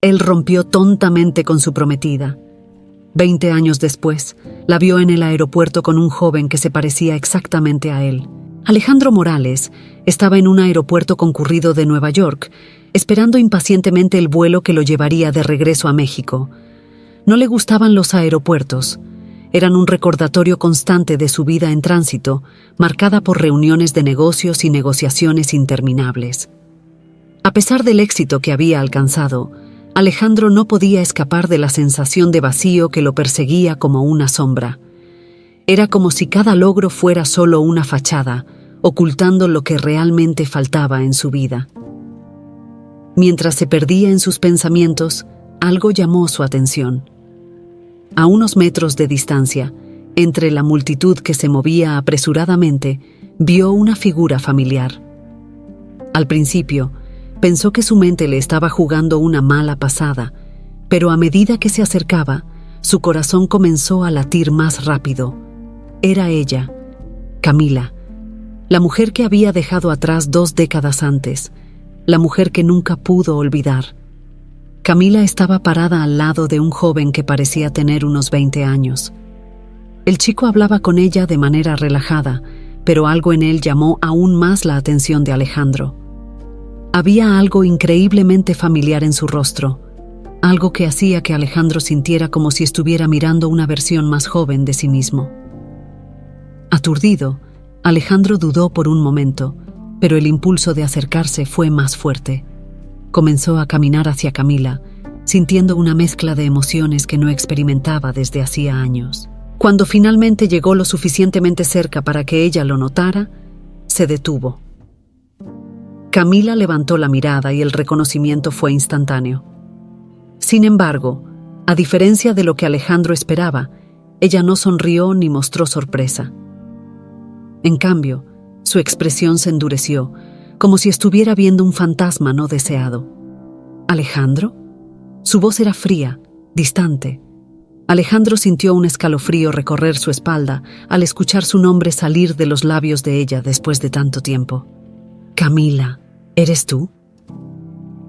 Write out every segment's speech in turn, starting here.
Él rompió tontamente con su prometida. 20 años después, la vio en el aeropuerto con un joven que se parecía exactamente a él. Alejandro Morales estaba en un aeropuerto concurrido de Nueva York, esperando impacientemente el vuelo que lo llevaría de regreso a México. No le gustaban los aeropuertos. Eran un recordatorio constante de su vida en tránsito, marcada por reuniones de negocios y negociaciones interminables. A pesar del éxito que había alcanzado, Alejandro no podía escapar de la sensación de vacío que lo perseguía como una sombra. Era como si cada logro fuera solo una fachada, ocultando lo que realmente faltaba en su vida. Mientras se perdía en sus pensamientos, algo llamó su atención. A unos metros de distancia, entre la multitud que se movía apresuradamente, vio una figura familiar. Al principio, pensó que su mente le estaba jugando una mala pasada, pero a medida que se acercaba, su corazón comenzó a latir más rápido. Era ella, Camila, la mujer que había dejado atrás 2 décadas antes, la mujer que nunca pudo olvidar. Camila estaba parada al lado de un joven que parecía tener unos 20 años. El chico hablaba con ella de manera relajada, pero algo en él llamó aún más la atención de Alejandro. Había algo increíblemente familiar en su rostro, algo que hacía que Alejandro sintiera como si estuviera mirando una versión más joven de sí mismo. Aturdido, Alejandro dudó por un momento, pero el impulso de acercarse fue más fuerte. Comenzó a caminar hacia Camila, sintiendo una mezcla de emociones que no experimentaba desde hacía años. Cuando finalmente llegó lo suficientemente cerca para que ella lo notara, se detuvo. Camila levantó la mirada y el reconocimiento fue instantáneo. Sin embargo, a diferencia de lo que Alejandro esperaba, ella no sonrió ni mostró sorpresa. En cambio, su expresión se endureció, como si estuviera viendo un fantasma no deseado. ¿Alejandro? Su voz era fría, distante. Alejandro sintió un escalofrío recorrer su espalda al escuchar su nombre salir de los labios de ella después de tanto tiempo. Camila, ¿eres tú?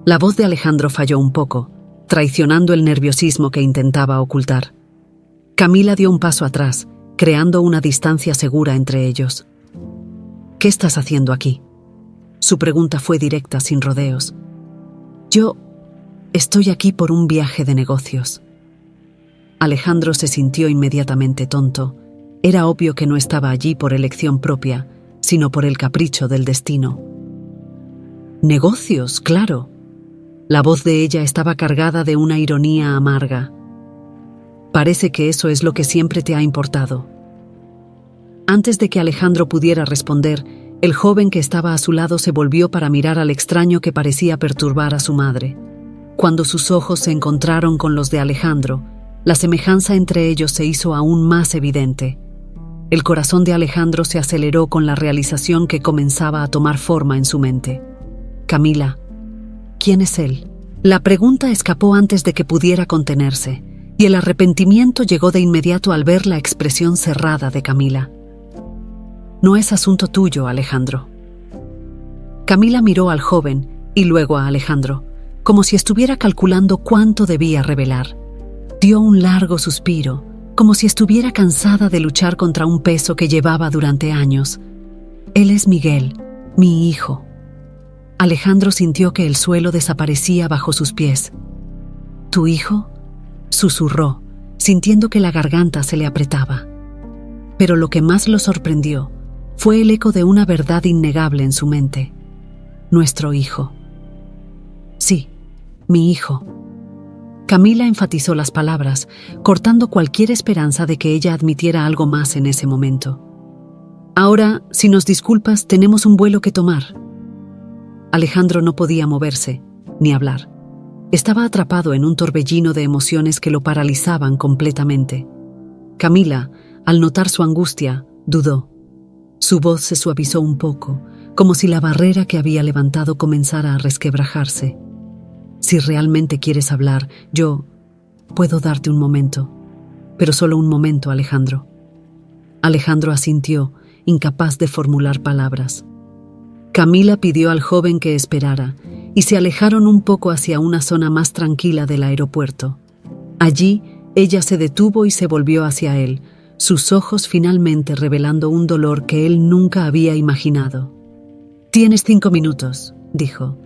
La voz de Alejandro falló un poco, traicionando el nerviosismo que intentaba ocultar. Camila dio un paso atrás, creando una distancia segura entre ellos. ¿Qué estás haciendo aquí? Su pregunta fue directa, sin rodeos. Yo estoy aquí por un viaje de negocios. Alejandro se sintió inmediatamente tonto. Era obvio que no estaba allí por elección propia, sino por el capricho del destino. Negocios, claro. La voz de ella estaba cargada de una ironía amarga. Parece que eso es lo que siempre te ha importado. Antes de que Alejandro pudiera responder, el joven que estaba a su lado se volvió para mirar al extraño que parecía perturbar a su madre. Cuando sus ojos se encontraron con los de Alejandro, la semejanza entre ellos se hizo aún más evidente. El corazón de Alejandro se aceleró con la realización que comenzaba a tomar forma en su mente. Camila, ¿quién es él? La pregunta escapó antes de que pudiera contenerse, y el arrepentimiento llegó de inmediato al ver la expresión cerrada de Camila. No es asunto tuyo, Alejandro. Camila miró al joven y luego a Alejandro, como si estuviera calculando cuánto debía revelar. Dio un largo suspiro, como si estuviera cansada de luchar contra un peso que llevaba durante años. Él es Miguel, mi hijo. Alejandro sintió que el suelo desaparecía bajo sus pies. ¿Tu hijo? Susurró, sintiendo que la garganta se le apretaba. Pero lo que más lo sorprendió fue el eco de una verdad innegable en su mente. Nuestro hijo. Sí, mi hijo. Camila enfatizó las palabras, cortando cualquier esperanza de que ella admitiera algo más en ese momento. Ahora, si nos disculpas, tenemos un vuelo que tomar. Alejandro no podía moverse, ni hablar. Estaba atrapado en un torbellino de emociones que lo paralizaban completamente. Camila, al notar su angustia, dudó. Su voz se suavizó un poco, como si la barrera que había levantado comenzara a resquebrajarse. Si realmente quieres hablar, yo puedo darte un momento, pero solo un momento, Alejandro. Alejandro asintió, incapaz de formular palabras. Camila pidió al joven que esperara, y se alejaron un poco hacia una zona más tranquila del aeropuerto. Allí, ella se detuvo y se volvió hacia él, sus ojos finalmente revelando un dolor que él nunca había imaginado. «Tienes 5 minutos», dijo,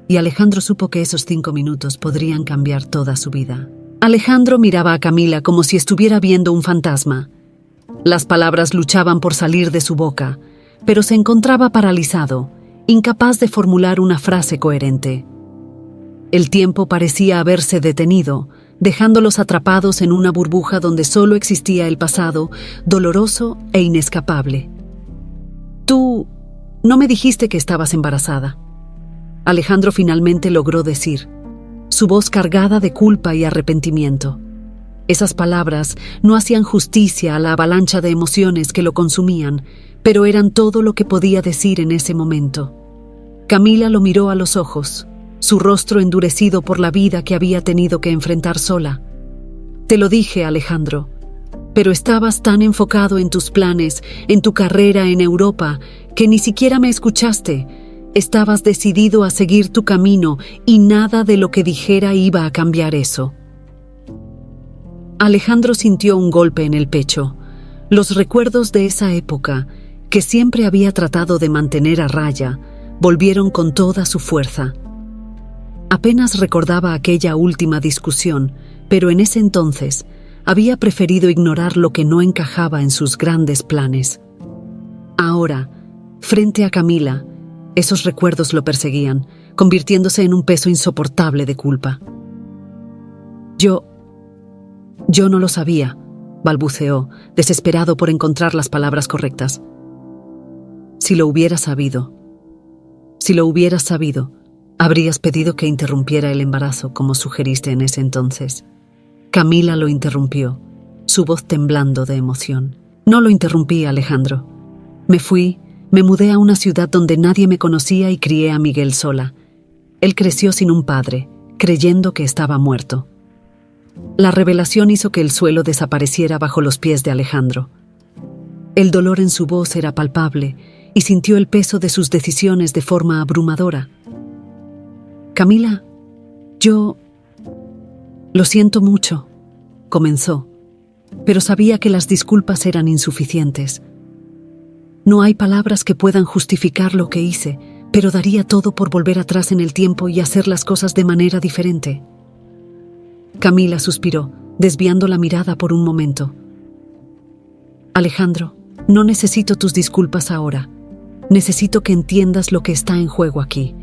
y Alejandro supo que esos 5 minutos podrían cambiar toda su vida. Alejandro miraba a Camila como si estuviera viendo un fantasma. Las palabras luchaban por salir de su boca, pero se encontraba paralizado, incapaz de formular una frase coherente. El tiempo parecía haberse detenido, dejándolos atrapados en una burbuja donde solo existía el pasado, doloroso e inescapable. «Tú no me dijiste que estabas embarazada», Alejandro finalmente logró decir, su voz cargada de culpa y arrepentimiento. Esas palabras no hacían justicia a la avalancha de emociones que lo consumían, pero eran todo lo que podía decir en ese momento. Camila lo miró a los ojos, su rostro endurecido por la vida que había tenido que enfrentar sola. «Te lo dije, Alejandro, pero estabas tan enfocado en tus planes, en tu carrera en Europa, que ni siquiera me escuchaste. Estabas decidido a seguir tu camino y nada de lo que dijera iba a cambiar eso». Alejandro sintió un golpe en el pecho. Los recuerdos de esa época, que siempre había tratado de mantener a raya, volvieron con toda su fuerza. Apenas recordaba aquella última discusión, pero en ese entonces había preferido ignorar lo que no encajaba en sus grandes planes. Ahora, frente a Camila, esos recuerdos lo perseguían, convirtiéndose en un peso insoportable de culpa. Yo no lo sabía», balbuceó, desesperado por encontrar las palabras correctas. Si lo hubieras sabido, habrías pedido que interrumpiera el embarazo, como sugeriste en ese entonces. Camila lo interrumpió, su voz temblando de emoción. «No lo interrumpí, Alejandro. Me mudé a una ciudad donde nadie me conocía y crié a Miguel sola. Él creció sin un padre, creyendo que estaba muerto». La revelación hizo que el suelo desapareciera bajo los pies de Alejandro. El dolor en su voz era palpable y sintió el peso de sus decisiones de forma abrumadora. «Camila, yo lo siento mucho», comenzó, pero sabía que las disculpas eran insuficientes. «No hay palabras que puedan justificar lo que hice, pero daría todo por volver atrás en el tiempo y hacer las cosas de manera diferente». Camila suspiró, desviando la mirada por un momento. «Alejandro, no necesito tus disculpas ahora. Necesito que entiendas lo que está en juego aquí.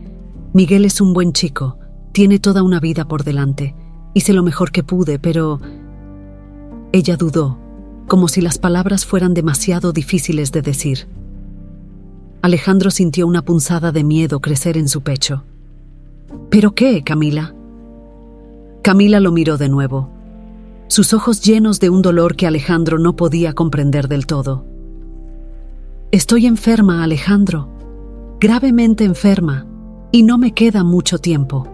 Miguel es un buen chico, tiene toda una vida por delante. Hice lo mejor que pude, pero...» Ella dudó, como si las palabras fueran demasiado difíciles de decir. Alejandro sintió una punzada de miedo crecer en su pecho. «¿Pero qué, Camila?» Camila lo miró de nuevo, sus ojos llenos de un dolor que Alejandro no podía comprender del todo. «Estoy enferma, Alejandro, gravemente enferma, y no me queda mucho tiempo».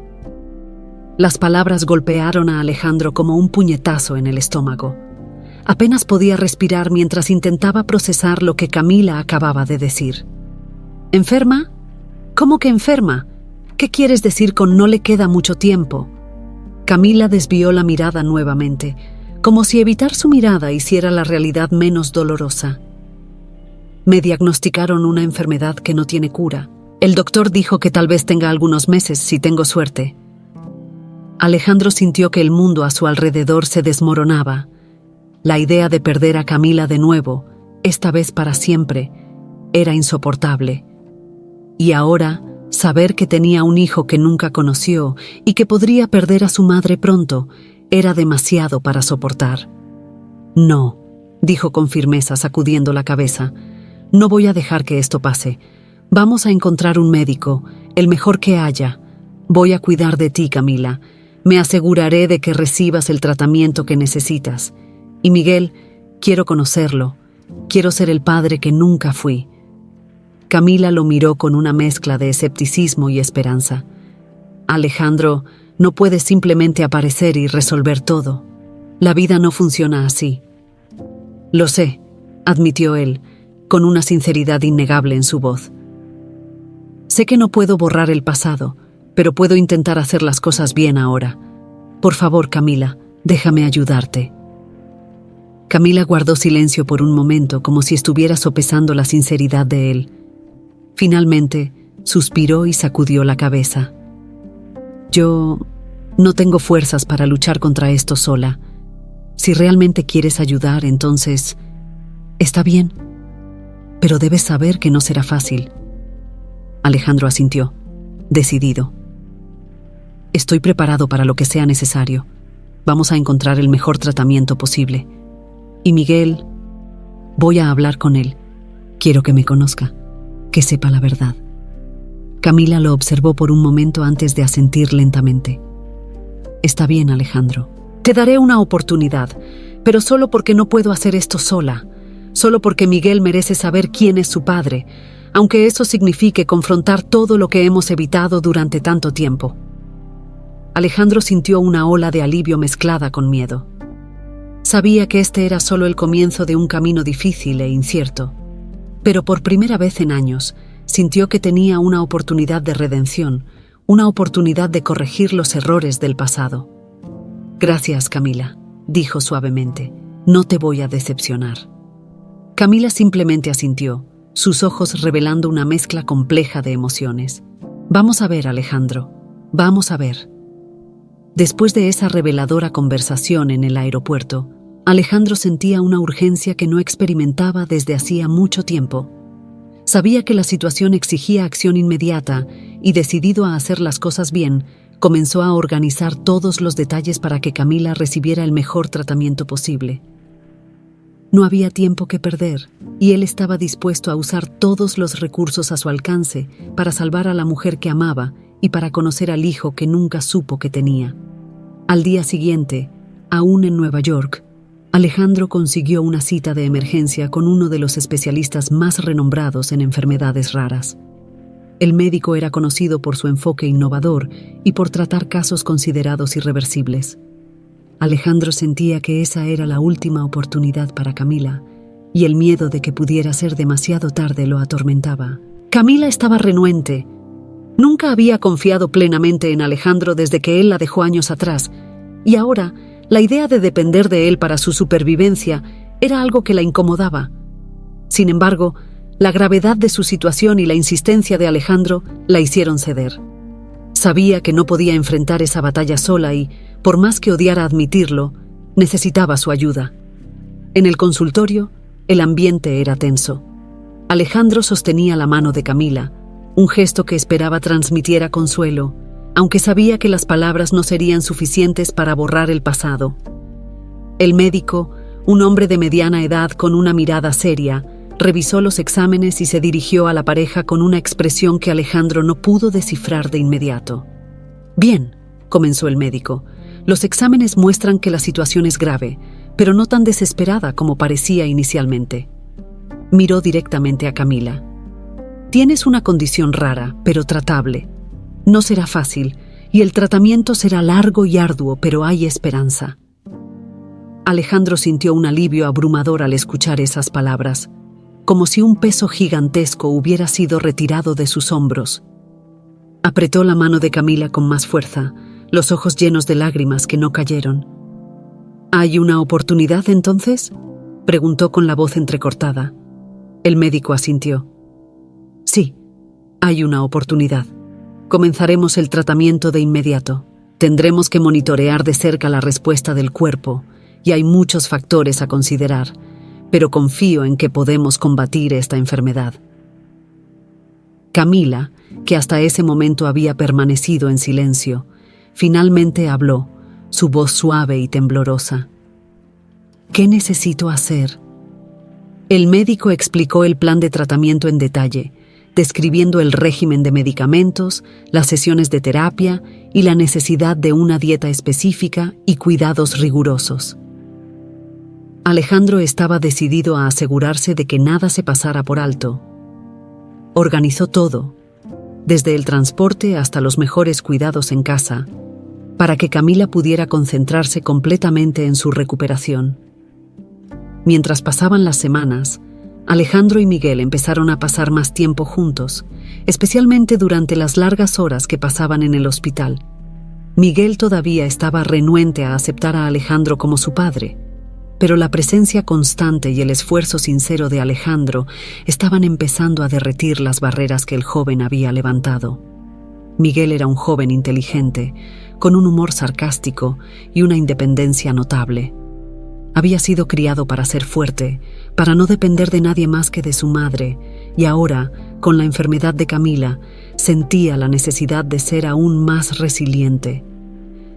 Las palabras golpearon a Alejandro como un puñetazo en el estómago. Apenas podía respirar mientras intentaba procesar lo que Camila acababa de decir. «¿Enferma? ¿Cómo que enferma? ¿Qué quieres decir con no le queda mucho tiempo?» Camila desvió la mirada nuevamente, como si evitar su mirada hiciera la realidad menos dolorosa. «Me diagnosticaron una enfermedad que no tiene cura. El doctor dijo que tal vez tenga algunos meses si tengo suerte». Alejandro sintió que el mundo a su alrededor se desmoronaba. La idea de perder a Camila de nuevo, esta vez para siempre, era insoportable. Y ahora, saber que tenía un hijo que nunca conoció y que podría perder a su madre pronto, era demasiado para soportar. «No», dijo con firmeza, sacudiendo la cabeza, «no voy a dejar que esto pase. Vamos a encontrar un médico, el mejor que haya. Voy a cuidar de ti, Camila. Me aseguraré de que recibas el tratamiento que necesitas. Y Miguel, quiero conocerlo. Quiero ser el padre que nunca fui». Camila lo miró con una mezcla de escepticismo y esperanza. «Alejandro, no puedes simplemente aparecer y resolver todo. La vida no funciona así». «Lo sé», admitió él, con una sinceridad innegable en su voz. «Sé que no puedo borrar el pasado, pero puedo intentar hacer las cosas bien ahora. Por favor, Camila, déjame ayudarte. Camila guardó silencio por un momento, como si estuviera sopesando la sinceridad de él. Finalmente, suspiró y sacudió la cabeza. Yo no tengo fuerzas para luchar contra esto sola. Si realmente quieres ayudar, entonces está bien, pero debes saber que no será fácil. Alejandro asintió, decidido. Estoy preparado para lo que sea necesario. Vamos a encontrar el mejor tratamiento posible. Y Miguel, voy a hablar con él. Quiero que me conozca, que sepa la verdad. Camila lo observó por un momento antes de asentir lentamente. Está bien, Alejandro. Te daré una oportunidad, pero solo porque no puedo hacer esto sola. Solo porque Miguel merece saber quién es su padre, aunque eso signifique confrontar todo lo que hemos evitado durante tanto tiempo. Alejandro sintió una ola de alivio mezclada con miedo. Sabía que este era solo el comienzo de un camino difícil e incierto, pero por primera vez en años sintió que tenía una oportunidad de redención, una oportunidad de corregir los errores del pasado. Gracias, Camila, dijo suavemente. No te voy a decepcionar. Camila simplemente asintió, sus ojos revelando una mezcla compleja de emociones. Vamos a ver, Alejandro, vamos a ver. Después de esa reveladora conversación en el aeropuerto, Alejandro sentía una urgencia que no experimentaba desde hacía mucho tiempo. Sabía que la situación exigía acción inmediata y, decidido a hacer las cosas bien, comenzó a organizar todos los detalles para que Camila recibiera el mejor tratamiento posible. No había tiempo que perder, y él estaba dispuesto a usar todos los recursos a su alcance para salvar a la mujer que amaba y para conocer al hijo que nunca supo que tenía. Al día siguiente, aún en Nueva York, Alejandro consiguió una cita de emergencia con uno de los especialistas más renombrados en enfermedades raras. El médico era conocido por su enfoque innovador y por tratar casos considerados irreversibles. Alejandro sentía que esa era la última oportunidad para Camila, y el miedo de que pudiera ser demasiado tarde lo atormentaba. Camila estaba renuente. Nunca había confiado plenamente en Alejandro desde que él la dejó años atrás, y ahora la idea de depender de él para su supervivencia era algo que la incomodaba. Sin embargo, la gravedad de su situación y la insistencia de Alejandro la hicieron ceder. Sabía que no podía enfrentar esa batalla sola y, por más que odiara admitirlo, necesitaba su ayuda. En el consultorio, el ambiente era tenso. Alejandro sostenía la mano de Camila, un gesto que esperaba transmitiera consuelo, aunque sabía que las palabras no serían suficientes para borrar el pasado. El médico, un hombre de mediana edad con una mirada seria, revisó los exámenes y se dirigió a la pareja con una expresión que Alejandro no pudo descifrar de inmediato. «Bien», comenzó el médico, «los exámenes muestran que la situación es grave, pero no tan desesperada como parecía inicialmente». Miró directamente a Camila. «Tienes una condición rara, pero tratable. No será fácil, y el tratamiento será largo y arduo, pero hay esperanza». Alejandro sintió un alivio abrumador al escuchar esas palabras, como si un peso gigantesco hubiera sido retirado de sus hombros. Apretó la mano de Camila con más fuerza, los ojos llenos de lágrimas que no cayeron. «¿Hay una oportunidad, entonces?», preguntó con la voz entrecortada. El médico asintió. «Sí, hay una oportunidad. Comenzaremos el tratamiento de inmediato. Tendremos que monitorear de cerca la respuesta del cuerpo, y hay muchos factores a considerar, pero confío en que podemos combatir esta enfermedad». Camila, que hasta ese momento había permanecido en silencio, finalmente habló, su voz suave y temblorosa. «¿Qué necesito hacer?». El médico explicó el plan de tratamiento en detalle, describiendo el régimen de medicamentos, las sesiones de terapia y la necesidad de una dieta específica y cuidados rigurosos. Alejandro estaba decidido a asegurarse de que nada se pasara por alto. Organizó todo, desde el transporte hasta los mejores cuidados en casa, para que Camila pudiera concentrarse completamente en su recuperación. Mientras pasaban las semanas, Alejandro y Miguel empezaron a pasar más tiempo juntos, especialmente durante las largas horas que pasaban en el hospital. Miguel todavía estaba renuente a aceptar a Alejandro como su padre, pero la presencia constante y el esfuerzo sincero de Alejandro estaban empezando a derretir las barreras que el joven había levantado. Miguel era un joven inteligente, con un humor sarcástico y una independencia notable. Había sido criado para ser fuerte, para no depender de nadie más que de su madre, y ahora, con la enfermedad de Camila, sentía la necesidad de ser aún más resiliente.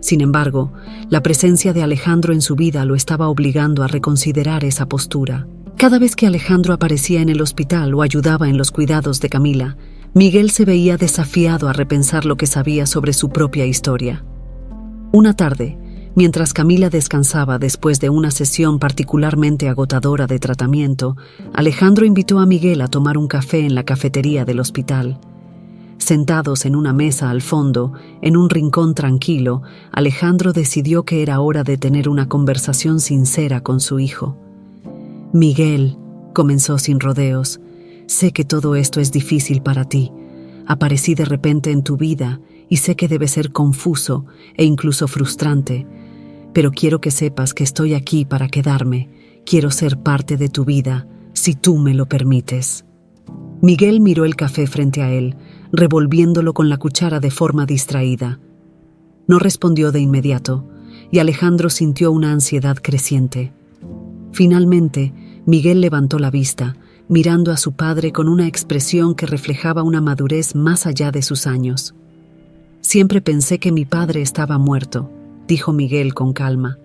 Sin embargo, la presencia de Alejandro en su vida lo estaba obligando a reconsiderar esa postura. Cada vez que Alejandro aparecía en el hospital o ayudaba en los cuidados de Camila, Miguel se veía desafiado a repensar lo que sabía sobre su propia historia. Una tarde, mientras Camila descansaba después de una sesión particularmente agotadora de tratamiento, Alejandro invitó a Miguel a tomar un café en la cafetería del hospital. Sentados en una mesa al fondo, en un rincón tranquilo, Alejandro decidió que era hora de tener una conversación sincera con su hijo. «Miguel», comenzó sin rodeos, «sé que todo esto es difícil para ti. Aparecí de repente en tu vida y sé que debe ser confuso e incluso frustrante. Pero quiero que sepas que estoy aquí para quedarme. Quiero ser parte de tu vida, si tú me lo permites». Miguel miró el café frente a él, revolviéndolo con la cuchara de forma distraída. No respondió de inmediato, y Alejandro sintió una ansiedad creciente. Finalmente, Miguel levantó la vista, mirando a su padre con una expresión que reflejaba una madurez más allá de sus años. «Siempre pensé que mi padre estaba muerto», dijo Miguel con calma.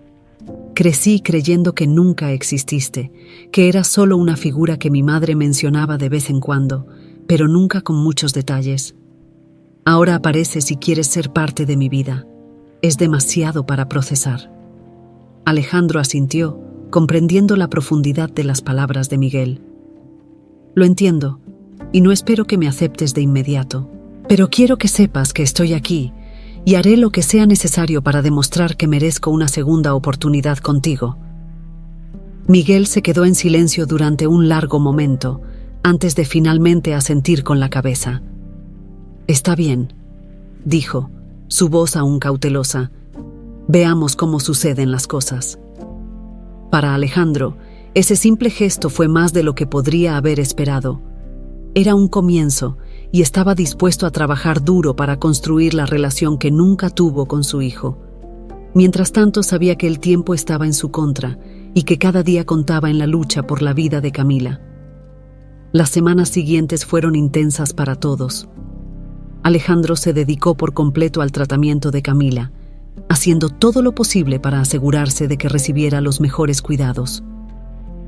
«Crecí creyendo que nunca exististe, que eras solo una figura que mi madre mencionaba de vez en cuando, pero nunca con muchos detalles. Ahora apareces y quieres ser parte de mi vida. Es demasiado para procesar». Alejandro asintió, comprendiendo la profundidad de las palabras de Miguel. «Lo entiendo, y no espero que me aceptes de inmediato, pero quiero que sepas que estoy aquí y haré lo que sea necesario para demostrar que merezco una segunda oportunidad contigo». Miguel se quedó en silencio durante un largo momento, antes de finalmente asentir con la cabeza. «Está bien», dijo, su voz aún cautelosa. «Veamos cómo suceden las cosas». Para Alejandro, ese simple gesto fue más de lo que podría haber esperado. Era un comienzo, y estaba dispuesto a trabajar duro para construir la relación que nunca tuvo con su hijo. Mientras tanto, sabía que el tiempo estaba en su contra y que cada día contaba en la lucha por la vida de Camila. Las semanas siguientes fueron intensas para todos. Alejandro se dedicó por completo al tratamiento de Camila, haciendo todo lo posible para asegurarse de que recibiera los mejores cuidados.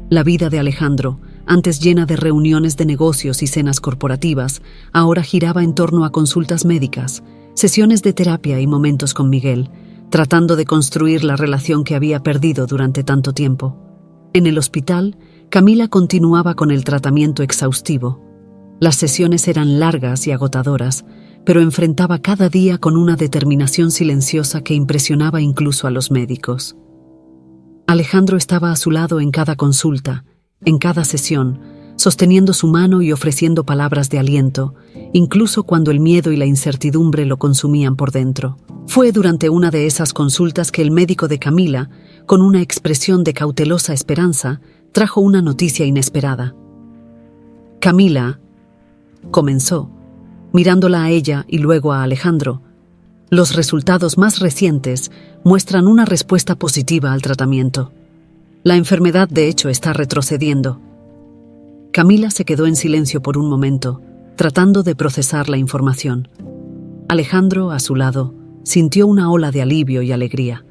La vida de Alejandro, antes llena de reuniones de negocios y cenas corporativas, ahora giraba en torno a consultas médicas, sesiones de terapia y momentos con Miguel, tratando de construir la relación que había perdido durante tanto tiempo. En el hospital, Camila continuaba con el tratamiento exhaustivo. Las sesiones eran largas y agotadoras, pero enfrentaba cada día con una determinación silenciosa que impresionaba incluso a los médicos. Alejandro estaba a su lado en cada consulta, en cada sesión, sosteniendo su mano y ofreciendo palabras de aliento, incluso cuando el miedo y la incertidumbre lo consumían por dentro. Fue durante una de esas consultas que el médico de Camila, con una expresión de cautelosa esperanza, trajo una noticia inesperada. «Camila», comenzó, mirándola a ella y luego a Alejandro, «los resultados más recientes muestran una respuesta positiva al tratamiento. La enfermedad, de hecho, está retrocediendo». Camila se quedó en silencio por un momento, tratando de procesar la información. Alejandro, a su lado, sintió una ola de alivio y alegría.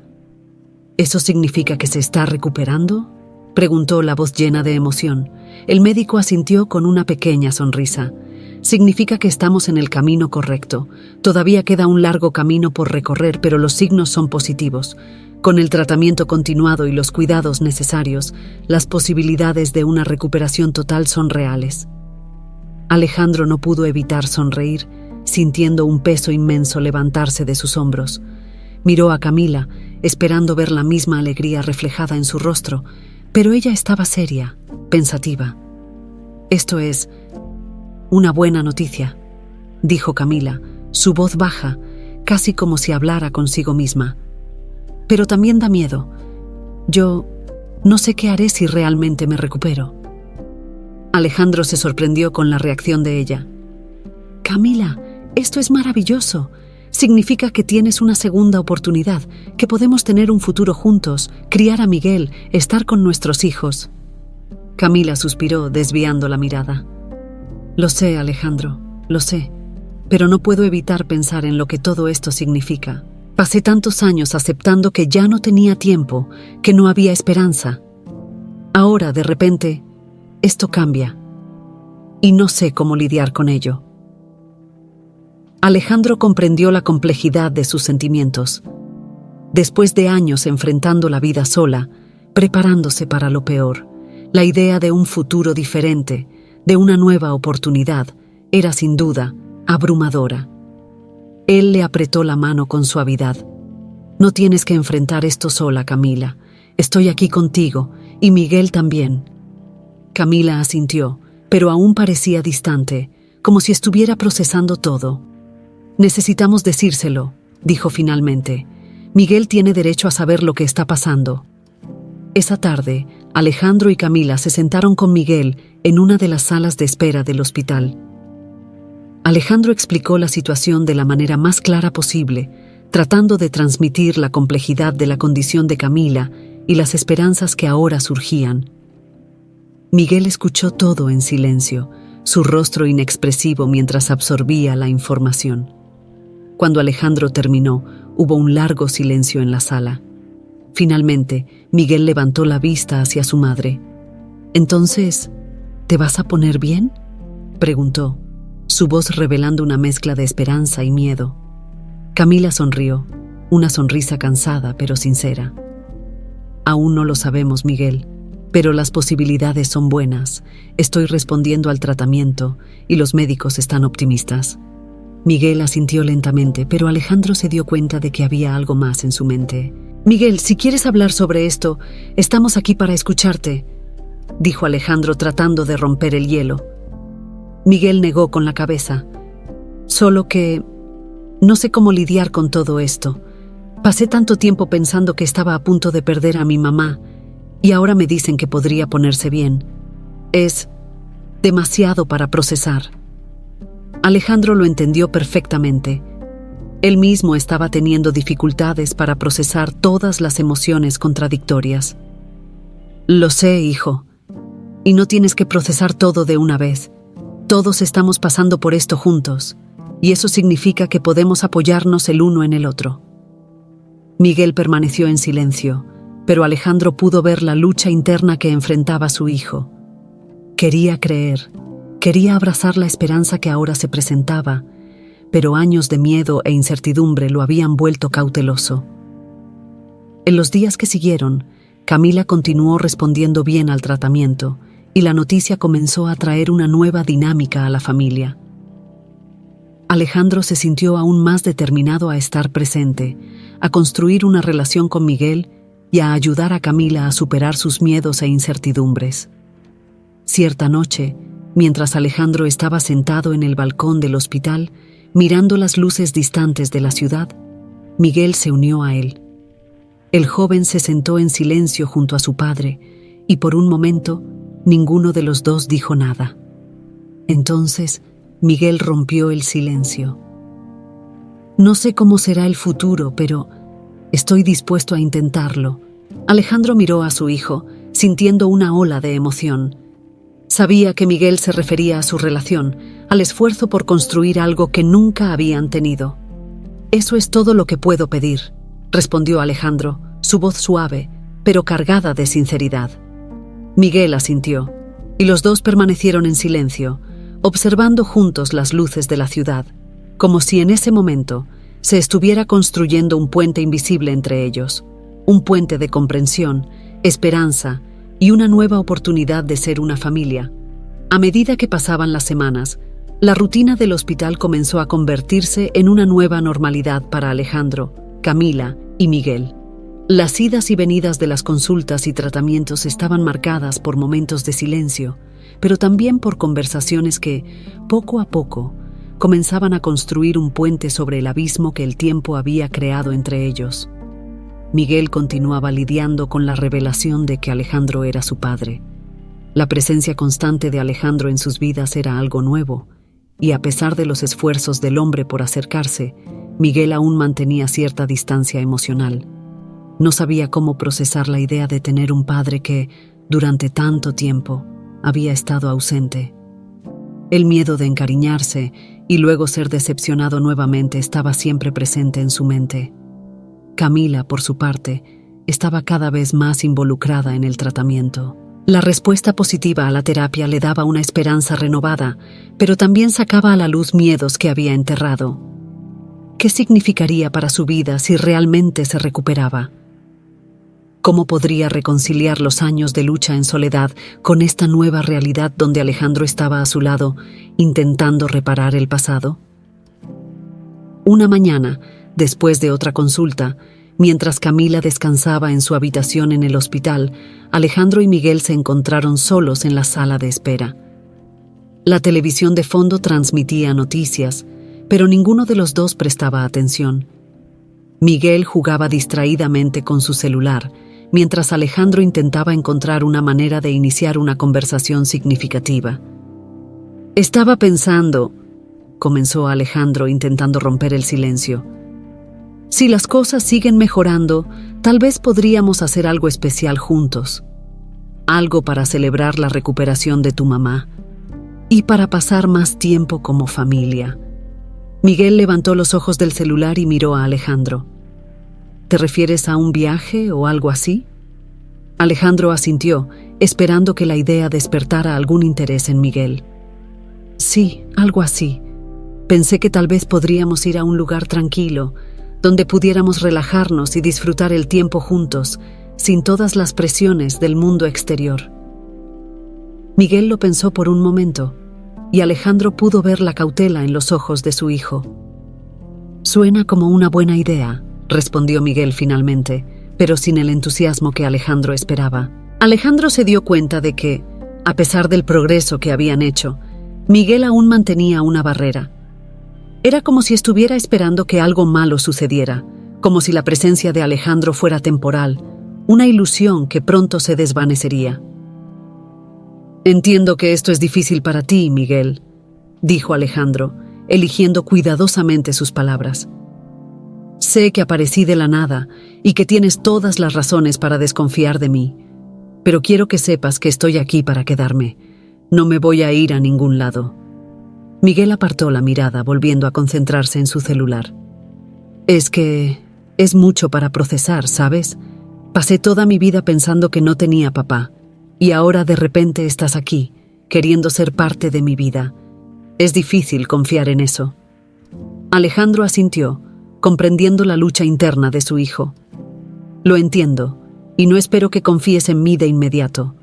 «¿Eso significa que se está recuperando?», preguntó la voz llena de emoción. El médico asintió con una pequeña sonrisa. «Significa que estamos en el camino correcto. Todavía queda un largo camino por recorrer, pero los signos son positivos. Con el tratamiento continuado y los cuidados necesarios, las posibilidades de una recuperación total son reales». Alejandro no pudo evitar sonreír, sintiendo un peso inmenso levantarse de sus hombros. Miró a Camila, esperando ver la misma alegría reflejada en su rostro, pero ella estaba seria, pensativa. «Esto es una buena noticia», dijo Camila, su voz baja, casi como si hablara consigo misma. Pero también da miedo. Yo no sé qué haré si realmente me recupero. Alejandro se sorprendió con la reacción de ella. Camila, esto es maravilloso. Significa que tienes una segunda oportunidad, que podemos tener un futuro juntos, criar a Miguel, estar con nuestros hijos. Camila suspiró, desviando la mirada. Lo sé, Alejandro, lo sé, pero no puedo evitar pensar en lo que todo esto significa. Pasé tantos años aceptando que ya no tenía tiempo, que no había esperanza. Ahora, de repente, esto cambia. Y no sé cómo lidiar con ello. Alejandro comprendió la complejidad de sus sentimientos. Después de años enfrentando la vida sola, preparándose para lo peor, la idea de un futuro diferente, de una nueva oportunidad, era sin duda abrumadora. Él le apretó la mano con suavidad. No tienes que enfrentar esto sola, Camila. Estoy aquí contigo, y Miguel también. Camila asintió, pero aún parecía distante, como si estuviera procesando todo. Necesitamos decírselo, dijo finalmente. Miguel tiene derecho a saber lo que está pasando. Esa tarde, Alejandro y Camila se sentaron con Miguel en una de las salas de espera del hospital. Alejandro explicó la situación de la manera más clara posible, tratando de transmitir la complejidad de la condición de Camila y las esperanzas que ahora surgían. Miguel escuchó todo en silencio, su rostro inexpresivo mientras absorbía la información. Cuando Alejandro terminó, hubo un largo silencio en la sala. Finalmente, Miguel levantó la vista hacia su madre. «Entonces, ¿te vas a poner bien?», preguntó, su voz revelando una mezcla de esperanza y miedo. Camila sonrió, una sonrisa cansada pero sincera. «Aún no lo sabemos, Miguel, pero las posibilidades son buenas. Estoy respondiendo al tratamiento y los médicos están optimistas». Miguel asintió lentamente, pero Alejandro se dio cuenta de que había algo más en su mente. «Miguel, si quieres hablar sobre esto, estamos aquí para escucharte», dijo Alejandro tratando de romper el hielo. Miguel negó con la cabeza. «Solo que no sé cómo lidiar con todo esto. Pasé tanto tiempo pensando que estaba a punto de perder a mi mamá y ahora me dicen que podría ponerse bien. Es demasiado para procesar». Alejandro lo entendió perfectamente. Él mismo estaba teniendo dificultades para procesar todas las emociones contradictorias. «Lo sé, hijo. Y no tienes que procesar todo de una vez. Todos estamos pasando por esto juntos, y eso significa que podemos apoyarnos el uno en el otro». Miguel permaneció en silencio, pero Alejandro pudo ver la lucha interna que enfrentaba su hijo. Quería creer, quería abrazar la esperanza que ahora se presentaba, pero años de miedo e incertidumbre lo habían vuelto cauteloso. En los días que siguieron, Camila continuó respondiendo bien al tratamiento, y la noticia comenzó a traer una nueva dinámica a la familia. Alejandro se sintió aún más determinado a estar presente, a construir una relación con Miguel y a ayudar a Camila a superar sus miedos e incertidumbres. Cierta noche, mientras Alejandro estaba sentado en el balcón del hospital, mirando las luces distantes de la ciudad, Miguel se unió a él. El joven se sentó en silencio junto a su padre y por un momento ninguno de los dos dijo nada. Entonces, Miguel rompió el silencio. «No sé cómo será el futuro, pero estoy dispuesto a intentarlo». Alejandro miró a su hijo, sintiendo una ola de emoción. Sabía que Miguel se refería a su relación, al esfuerzo por construir algo que nunca habían tenido. «Eso es todo lo que puedo pedir», respondió Alejandro, su voz suave, pero cargada de sinceridad. Miguel asintió, y los dos permanecieron en silencio, observando juntos las luces de la ciudad, como si en ese momento se estuviera construyendo un puente invisible entre ellos, un puente de comprensión, esperanza y una nueva oportunidad de ser una familia. A medida que pasaban las semanas, la rutina del hospital comenzó a convertirse en una nueva normalidad para Alejandro, Camila y Miguel. Las idas y venidas de las consultas y tratamientos estaban marcadas por momentos de silencio, pero también por conversaciones que, poco a poco, comenzaban a construir un puente sobre el abismo que el tiempo había creado entre ellos. Miguel continuaba lidiando con la revelación de que Alejandro era su padre. La presencia constante de Alejandro en sus vidas era algo nuevo, y a pesar de los esfuerzos del hombre por acercarse, Miguel aún mantenía cierta distancia emocional. No sabía cómo procesar la idea de tener un padre que, durante tanto tiempo, había estado ausente. El miedo de encariñarse y luego ser decepcionado nuevamente estaba siempre presente en su mente. Camila, por su parte, estaba cada vez más involucrada en el tratamiento. La respuesta positiva a la terapia le daba una esperanza renovada, pero también sacaba a la luz miedos que había enterrado. ¿Qué significaría para su vida si realmente se recuperaba? ¿Cómo podría reconciliar los años de lucha en soledad con esta nueva realidad donde Alejandro estaba a su lado, intentando reparar el pasado? Una mañana, después de otra consulta, mientras Camila descansaba en su habitación en el hospital, Alejandro y Miguel se encontraron solos en la sala de espera. La televisión de fondo transmitía noticias, pero ninguno de los dos prestaba atención. Miguel jugaba distraídamente con su celular, mientras Alejandro intentaba encontrar una manera de iniciar una conversación significativa. «Estaba pensando», comenzó Alejandro intentando romper el silencio. «Si las cosas siguen mejorando, tal vez podríamos hacer algo especial juntos. Algo para celebrar la recuperación de tu mamá y para pasar más tiempo como familia». Miguel levantó los ojos del celular y miró a Alejandro. «¿Te refieres a un viaje o algo así?». Alejandro asintió, esperando que la idea despertara algún interés en Miguel. «Sí, algo así. Pensé que tal vez podríamos ir a un lugar tranquilo, donde pudiéramos relajarnos y disfrutar el tiempo juntos, sin todas las presiones del mundo exterior». Miguel lo pensó por un momento, y Alejandro pudo ver la cautela en los ojos de su hijo. «Suena como una buena idea», respondió Miguel finalmente, pero sin el entusiasmo que Alejandro esperaba. Alejandro se dio cuenta de que, a pesar del progreso que habían hecho, Miguel aún mantenía una barrera. Era como si estuviera esperando que algo malo sucediera, como si la presencia de Alejandro fuera temporal, una ilusión que pronto se desvanecería. «Entiendo que esto es difícil para ti, Miguel», dijo Alejandro, eligiendo cuidadosamente sus palabras. «Sé que aparecí de la nada y que tienes todas las razones para desconfiar de mí, pero quiero que sepas que estoy aquí para quedarme. No me voy a ir a ningún lado». Miguel apartó la mirada, volviendo a concentrarse en su celular. «Es que es mucho para procesar, ¿sabes? Pasé toda mi vida pensando que no tenía papá, y ahora de repente estás aquí, queriendo ser parte de mi vida. Es difícil confiar en eso». Alejandro asintió, comprendiendo la lucha interna de su hijo. «Lo entiendo, y no espero que confíes en mí de inmediato.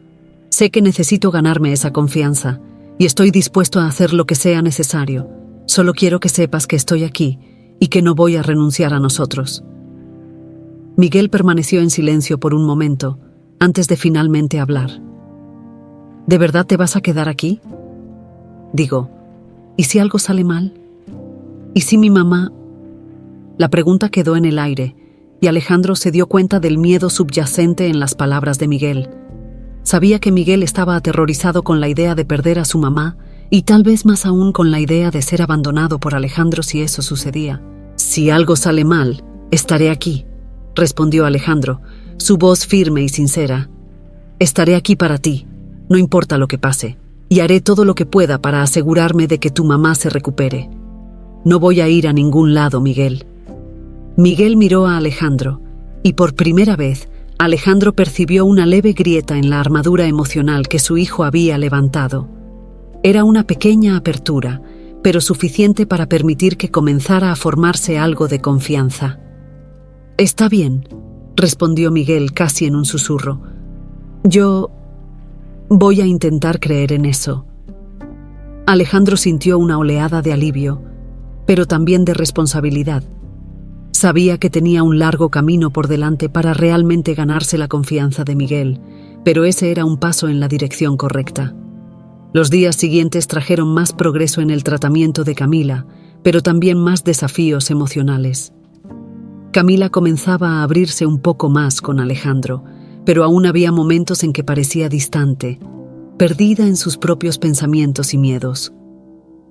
Sé que necesito ganarme esa confianza, y estoy dispuesto a hacer lo que sea necesario. Solo quiero que sepas que estoy aquí, y que no voy a renunciar a nosotros». Miguel permaneció en silencio por un momento, antes de finalmente hablar. «¿De verdad te vas a quedar aquí? Digo, ¿y si algo sale mal? ¿Y si mi mamá...?» La pregunta quedó en el aire, y Alejandro se dio cuenta del miedo subyacente en las palabras de Miguel. Sabía que Miguel estaba aterrorizado con la idea de perder a su mamá, y tal vez más aún con la idea de ser abandonado por Alejandro si eso sucedía. «Si algo sale mal, estaré aquí», respondió Alejandro, su voz firme y sincera. «Estaré aquí para ti, no importa lo que pase, y haré todo lo que pueda para asegurarme de que tu mamá se recupere. No voy a ir a ningún lado, Miguel». Miguel miró a Alejandro, y por primera vez, Alejandro percibió una leve grieta en la armadura emocional que su hijo había levantado. Era una pequeña apertura, pero suficiente para permitir que comenzara a formarse algo de confianza. «Está bien», respondió Miguel casi en un susurro. «Yo voy a intentar creer en eso». Alejandro sintió una oleada de alivio, pero también de responsabilidad. Sabía que tenía un largo camino por delante para realmente ganarse la confianza de Miguel, pero ese era un paso en la dirección correcta. Los días siguientes trajeron más progreso en el tratamiento de Camila, pero también más desafíos emocionales. Camila comenzaba a abrirse un poco más con Alejandro, pero aún había momentos en que parecía distante, perdida en sus propios pensamientos y miedos.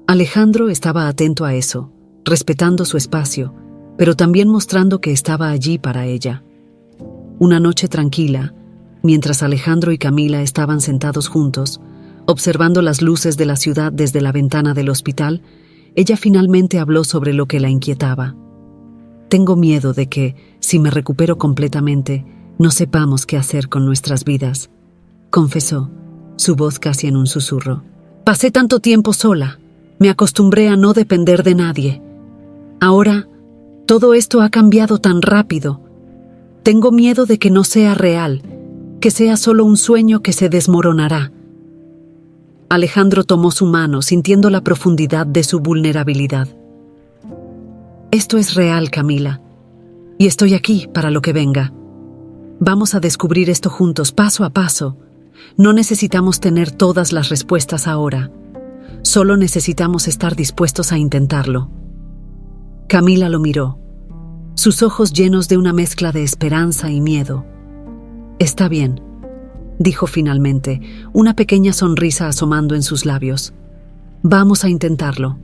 Alejandro estaba atento a eso, respetando su espacio, pero también mostrando que estaba allí para ella. Una noche tranquila, mientras Alejandro y Camila estaban sentados juntos, observando las luces de la ciudad desde la ventana del hospital, ella finalmente habló sobre lo que la inquietaba. Tengo miedo de que, si me recupero completamente, no sepamos qué hacer con nuestras vidas, confesó, su voz casi en un susurro. Pasé tanto tiempo sola, me acostumbré a no depender de nadie. Ahora, todo esto ha cambiado tan rápido. Tengo miedo de que no sea real, que sea solo un sueño que se desmoronará. Alejandro tomó su mano, sintiendo la profundidad de su vulnerabilidad. Esto es real, Camila, y estoy aquí para lo que venga. Vamos a descubrir esto juntos, paso a paso. No necesitamos tener todas las respuestas ahora. Solo necesitamos estar dispuestos a intentarlo. Camila lo miró, sus ojos llenos de una mezcla de esperanza y miedo. Está bien, dijo finalmente, una pequeña sonrisa asomando en sus labios. Vamos a intentarlo.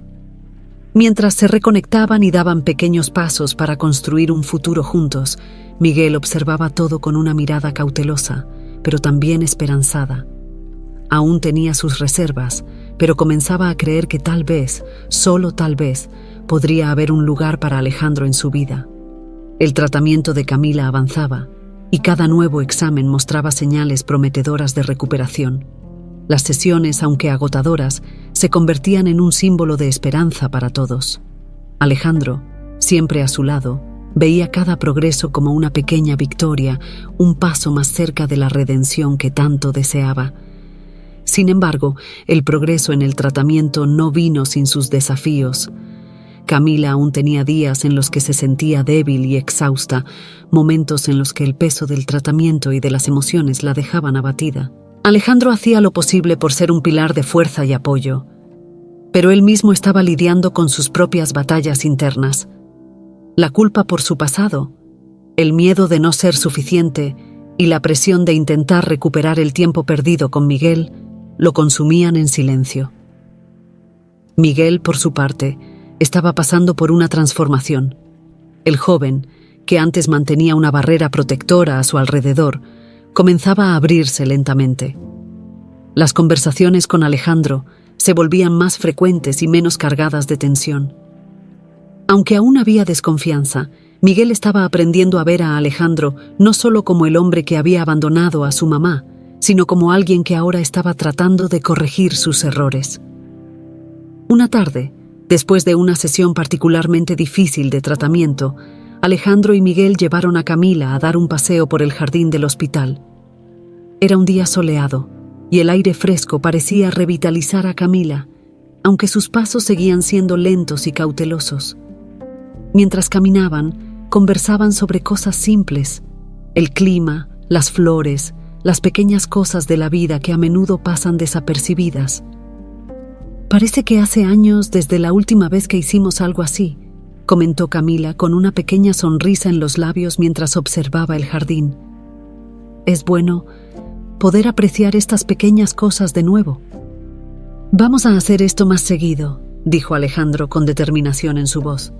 Mientras se reconectaban y daban pequeños pasos para construir un futuro juntos, Miguel observaba todo con una mirada cautelosa, pero también esperanzada. Aún tenía sus reservas, pero comenzaba a creer que tal vez, solo tal vez, podría haber un lugar para Alejandro en su vida. El tratamiento de Camila avanzaba, y cada nuevo examen mostraba señales prometedoras de recuperación. Las sesiones, aunque agotadoras, se convertían en un símbolo de esperanza para todos. Alejandro, siempre a su lado, veía cada progreso como una pequeña victoria, un paso más cerca de la redención que tanto deseaba. Sin embargo, el progreso en el tratamiento no vino sin sus desafíos. Camila aún tenía días en los que se sentía débil y exhausta, momentos en los que el peso del tratamiento y de las emociones la dejaban abatida. Alejandro hacía lo posible por ser un pilar de fuerza y apoyo, pero él mismo estaba lidiando con sus propias batallas internas. La culpa por su pasado, el miedo de no ser suficiente y la presión de intentar recuperar el tiempo perdido con Miguel lo consumían en silencio. Miguel, por su parte, estaba pasando por una transformación. El joven, que antes mantenía una barrera protectora a su alrededor, comenzaba a abrirse lentamente. Las conversaciones con Alejandro se volvían más frecuentes y menos cargadas de tensión. Aunque aún había desconfianza, Miguel estaba aprendiendo a ver a Alejandro no solo como el hombre que había abandonado a su mamá, sino como alguien que ahora estaba tratando de corregir sus errores. Una tarde, después de una sesión particularmente difícil de tratamiento, Alejandro y Miguel llevaron a Camila a dar un paseo por el jardín del hospital. Era un día soleado, y el aire fresco parecía revitalizar a Camila, aunque sus pasos seguían siendo lentos y cautelosos. Mientras caminaban, conversaban sobre cosas simples, el clima, las flores, las pequeñas cosas de la vida que a menudo pasan desapercibidas. Parece que hace años desde la última vez que hicimos algo así, comentó Camila con una pequeña sonrisa en los labios mientras observaba el jardín. Es bueno poder apreciar estas pequeñas cosas de nuevo. Vamos a hacer esto más seguido, dijo Alejandro con determinación en su voz.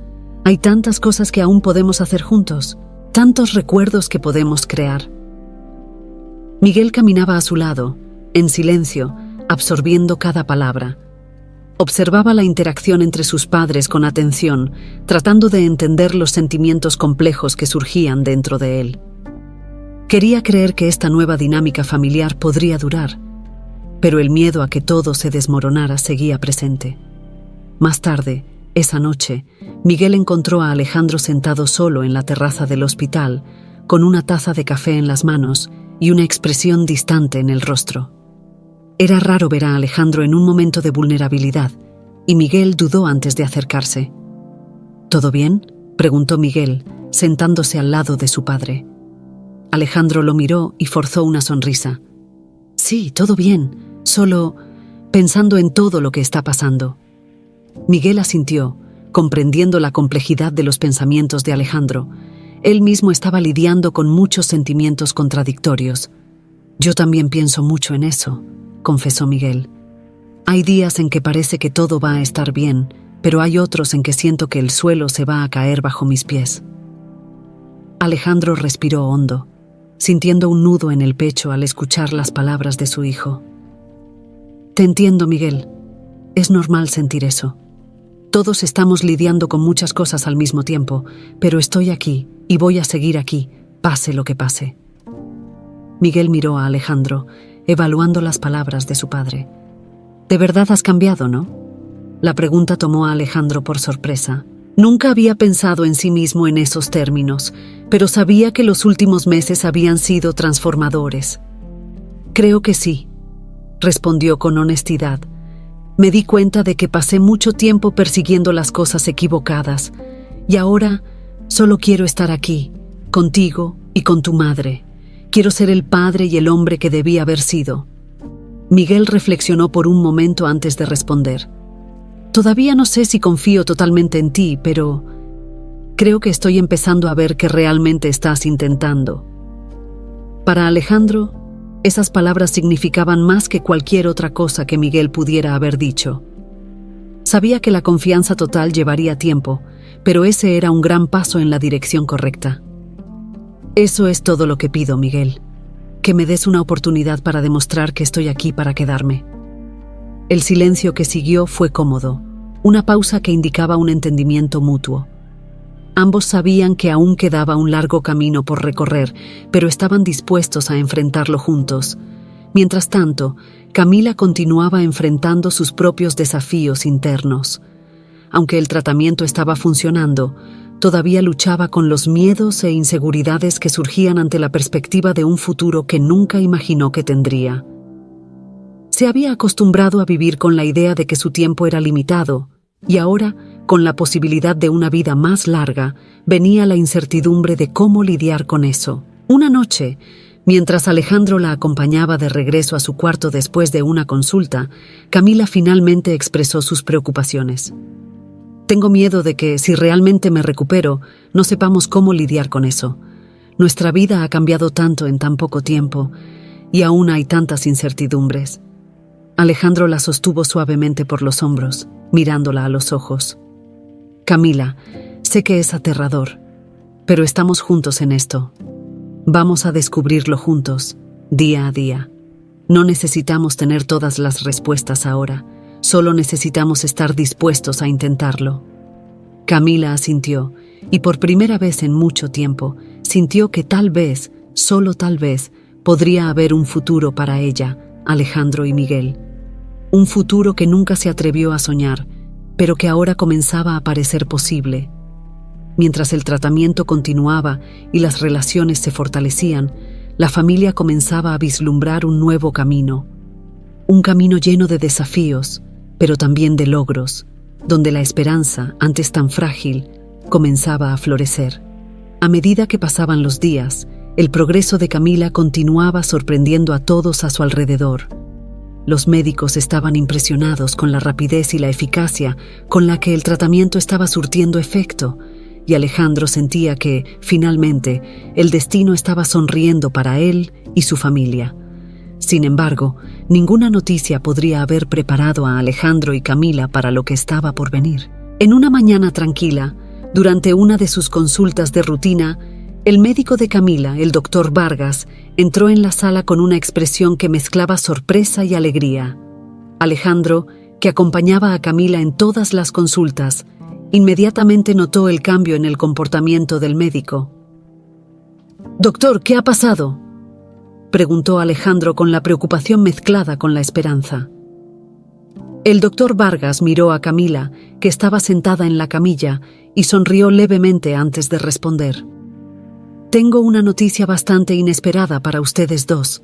Hay tantas cosas que aún podemos hacer juntos, tantos recuerdos que podemos crear. Miguel caminaba a su lado, en silencio, absorbiendo cada palabra. Observaba la interacción entre sus padres con atención, tratando de entender los sentimientos complejos que surgían dentro de él. Quería creer que esta nueva dinámica familiar podría durar, pero el miedo a que todo se desmoronara seguía presente. Más tarde, esa noche, Miguel encontró a Alejandro sentado solo en la terraza del hospital, con una taza de café en las manos y una expresión distante en el rostro. Era raro ver a Alejandro en un momento de vulnerabilidad, y Miguel dudó antes de acercarse. ¿Todo bien?, preguntó Miguel, sentándose al lado de su padre. Alejandro lo miró y forzó una sonrisa. Sí, todo bien, solo pensando en todo lo que está pasando. Miguel asintió, comprendiendo la complejidad de los pensamientos de Alejandro. Él mismo estaba lidiando con muchos sentimientos contradictorios. «Yo también pienso mucho en eso», confesó Miguel. «Hay días en que parece que todo va a estar bien, pero hay otros en que siento que el suelo se va a caer bajo mis pies». Alejandro respiró hondo, sintiendo un nudo en el pecho al escuchar las palabras de su hijo. «Te entiendo, Miguel. Es normal sentir eso. Todos estamos lidiando con muchas cosas al mismo tiempo, pero estoy aquí y voy a seguir aquí, pase lo que pase». Miguel miró a Alejandro, evaluando las palabras de su padre. «¿De verdad has cambiado, no?». La pregunta tomó a Alejandro por sorpresa. Nunca había pensado en sí mismo en esos términos, pero sabía que los últimos meses habían sido transformadores. «Creo que sí», respondió con honestidad. «Me di cuenta de que pasé mucho tiempo persiguiendo las cosas equivocadas, y ahora solo quiero estar aquí, contigo y con tu madre. Quiero ser el padre y el hombre que debí haber sido». Miguel reflexionó por un momento antes de responder. «Todavía no sé si confío totalmente en ti, pero creo que estoy empezando a ver que realmente estás intentando». Para Alejandro, esas palabras significaban más que cualquier otra cosa que Miguel pudiera haber dicho. Sabía que la confianza total llevaría tiempo, pero ese era un gran paso en la dirección correcta. «Eso es todo lo que pido, Miguel. Que me des una oportunidad para demostrar que estoy aquí para quedarme». El silencio que siguió fue cómodo, una pausa que indicaba un entendimiento mutuo. Ambos sabían que aún quedaba un largo camino por recorrer, pero estaban dispuestos a enfrentarlo juntos. Mientras tanto, Camila continuaba enfrentando sus propios desafíos internos. Aunque el tratamiento estaba funcionando, todavía luchaba con los miedos e inseguridades que surgían ante la perspectiva de un futuro que nunca imaginó que tendría. Se había acostumbrado a vivir con la idea de que su tiempo era limitado, y ahora, con la posibilidad de una vida más larga, venía la incertidumbre de cómo lidiar con eso. Una noche, mientras Alejandro la acompañaba de regreso a su cuarto después de una consulta, Camila finalmente expresó sus preocupaciones. «Tengo miedo de que, si realmente me recupero, no sepamos cómo lidiar con eso. Nuestra vida ha cambiado tanto en tan poco tiempo, y aún hay tantas incertidumbres». Alejandro la sostuvo suavemente por los hombros, mirándola a los ojos. «Camila, sé que es aterrador, pero estamos juntos en esto. Vamos a descubrirlo juntos, día a día. No necesitamos tener todas las respuestas ahora, solo necesitamos estar dispuestos a intentarlo». Camila asintió, y por primera vez en mucho tiempo, sintió que tal vez, solo tal vez, podría haber un futuro para ella, Alejandro y Miguel. Un futuro que nunca se atrevió a soñar, pero que ahora comenzaba a parecer posible. Mientras el tratamiento continuaba y las relaciones se fortalecían, la familia comenzaba a vislumbrar un nuevo camino. Un camino lleno de desafíos, pero también de logros, donde la esperanza, antes tan frágil, comenzaba a florecer. A medida que pasaban los días, el progreso de Camila continuaba sorprendiendo a todos a su alrededor. Los médicos estaban impresionados con la rapidez y la eficacia con la que el tratamiento estaba surtiendo efecto, y Alejandro sentía que, finalmente, el destino estaba sonriendo para él y su familia. Sin embargo, ninguna noticia podría haber preparado a Alejandro y Camila para lo que estaba por venir. En una mañana tranquila, durante una de sus consultas de rutina, el médico de Camila, el doctor Vargas, entró en la sala con una expresión que mezclaba sorpresa y alegría. Alejandro, que acompañaba a Camila en todas las consultas, inmediatamente notó el cambio en el comportamiento del médico. «Doctor, ¿qué ha pasado?», preguntó Alejandro con la preocupación mezclada con la esperanza. El doctor Vargas miró a Camila, que estaba sentada en la camilla, y sonrió levemente antes de responder. «Tengo una noticia bastante inesperada para ustedes dos».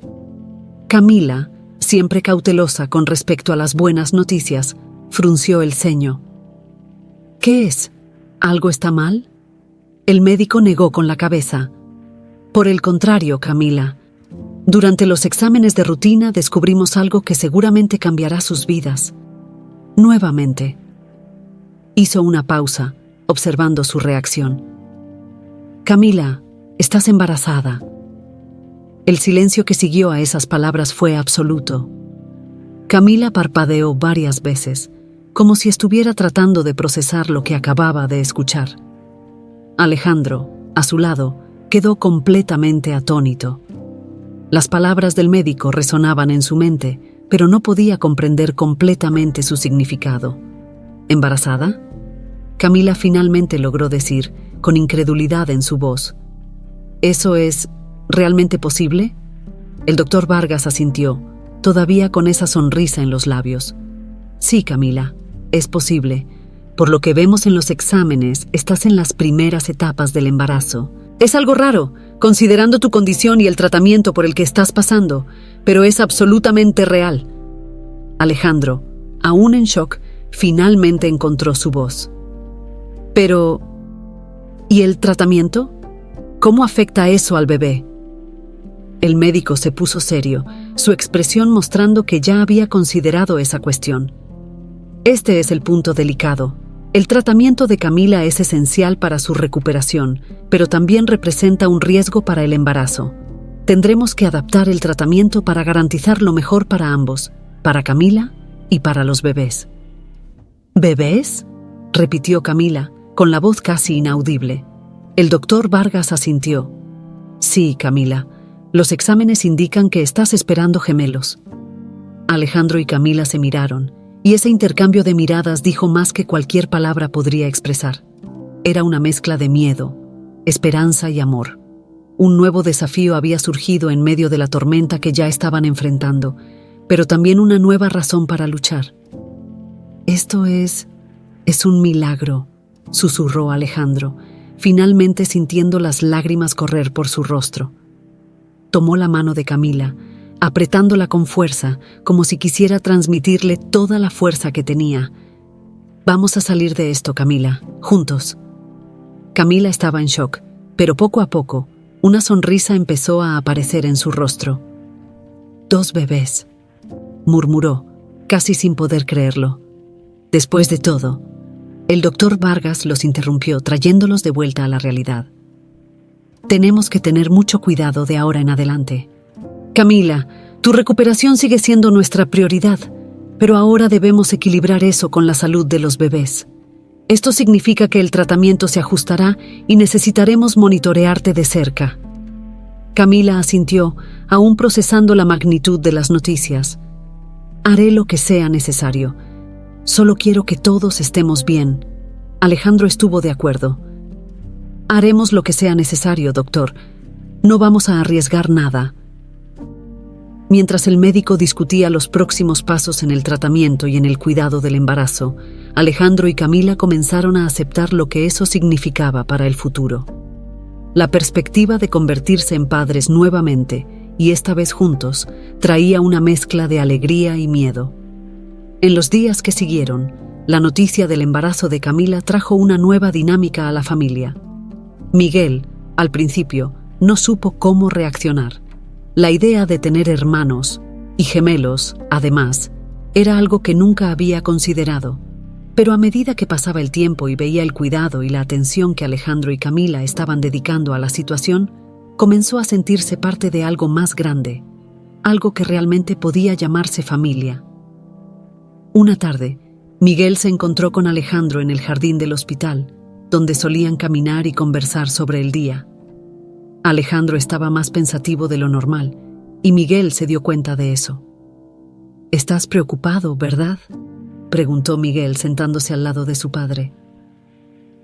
Camila, siempre cautelosa con respecto a las buenas noticias, frunció el ceño. «¿Qué es? ¿Algo está mal?». El médico negó con la cabeza. «Por el contrario, Camila, Durante los exámenes de rutina descubrimos algo que seguramente cambiará sus vidas. Nuevamente. Hizo una pausa, observando su reacción. Camila, estás embarazada. El silencio que siguió a esas palabras fue absoluto. Camila parpadeó varias veces, como si estuviera tratando de procesar lo que acababa de escuchar. Alejandro, a su lado, quedó completamente atónito. Las palabras del médico resonaban en su mente, pero no podía comprender completamente su significado. ¿Embarazada? Camila finalmente logró decir, con incredulidad en su voz. ¿Eso es realmente posible? El doctor Vargas asintió, todavía con esa sonrisa en los labios. Sí, Camila, es posible. Por lo que vemos en los exámenes, estás en las primeras etapas del embarazo. Es algo raro, considerando tu condición y el tratamiento por el que estás pasando, pero es absolutamente real. Alejandro, aún en shock, finalmente encontró su voz. Pero, ¿y el tratamiento? ¿Cómo afecta eso al bebé? El médico se puso serio, su expresión mostrando que ya había considerado esa cuestión. Este es el punto delicado. El tratamiento de Camila es esencial para su recuperación, pero también representa un riesgo para el embarazo. Tendremos que adaptar el tratamiento para garantizar lo mejor para ambos, para Camila y para los bebés. ¿Bebés?, repitió Camila, con la voz casi inaudible. El doctor Vargas asintió. Sí, Camila, los exámenes indican que estás esperando gemelos. Alejandro y Camila se miraron, y ese intercambio de miradas dijo más que cualquier palabra podría expresar. Era una mezcla de miedo, esperanza y amor. Un nuevo desafío había surgido en medio de la tormenta que ya estaban enfrentando, pero también una nueva razón para luchar. Esto es un milagro, susurró Alejandro, finalmente sintiendo las lágrimas correr por su rostro. Tomó la mano de Camila, apretándola con fuerza, como si quisiera transmitirle toda la fuerza que tenía. Vamos a salir de esto, Camila, juntos. Camila estaba en shock, pero poco a poco, una sonrisa empezó a aparecer en su rostro. 2 bebés, murmuró, casi sin poder creerlo. Después de todo, el doctor Vargas los interrumpió, trayéndolos de vuelta a la realidad. Tenemos que tener mucho cuidado de ahora en adelante. Camila, tu recuperación sigue siendo nuestra prioridad, pero ahora debemos equilibrar eso con la salud de los bebés. Esto significa que el tratamiento se ajustará y necesitaremos monitorearte de cerca. Camila asintió, aún procesando la magnitud de las noticias. Haré lo que sea necesario. Solo quiero que todos estemos bien. Alejandro estuvo de acuerdo. Haremos lo que sea necesario, doctor. No vamos a arriesgar nada. Mientras el médico discutía los próximos pasos en el tratamiento y en el cuidado del embarazo, Alejandro y Camila comenzaron a aceptar lo que eso significaba para el futuro. La perspectiva de convertirse en padres nuevamente, y esta vez juntos, traía una mezcla de alegría y miedo. En los días que siguieron, la noticia del embarazo de Camila trajo una nueva dinámica a la familia. Miguel, al principio, no supo cómo reaccionar. La idea de tener hermanos y gemelos, además, era algo que nunca había considerado. Pero a medida que pasaba el tiempo y veía el cuidado y la atención que Alejandro y Camila estaban dedicando a la situación, comenzó a sentirse parte de algo más grande, algo que realmente podía llamarse familia. Una tarde, Miguel se encontró con Alejandro en el jardín del hospital, donde solían caminar y conversar sobre el día. Alejandro estaba más pensativo de lo normal, y Miguel se dio cuenta de eso. «¿Estás preocupado, verdad?», preguntó Miguel sentándose al lado de su padre.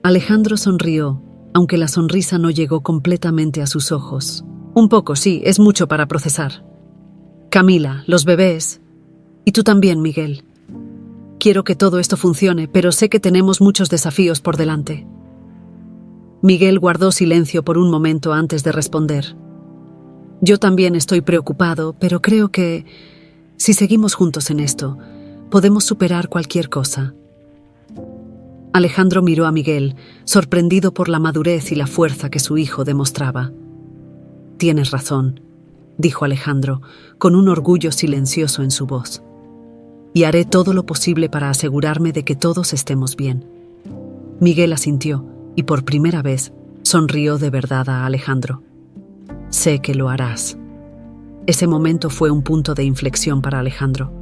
Alejandro sonrió, aunque la sonrisa no llegó completamente a sus ojos. «Un poco, sí, es mucho para procesar. Camila, los bebés, y tú también, Miguel. Quiero que todo esto funcione, pero sé que tenemos muchos desafíos por delante». Miguel guardó silencio por un momento antes de responder. «Yo también estoy preocupado, pero creo que, si seguimos juntos en esto, podemos superar cualquier cosa». Alejandro miró a Miguel, sorprendido por la madurez y la fuerza que su hijo demostraba. «Tienes razón. dijo Alejandro, con un orgullo silencioso en su voz. Y haré todo lo posible para asegurarme de que todos estemos bien. Miguel asintió y por primera vez sonrió de verdad a Alejandro. Sé que lo harás. Ese momento fue un punto de inflexión para Alejandro.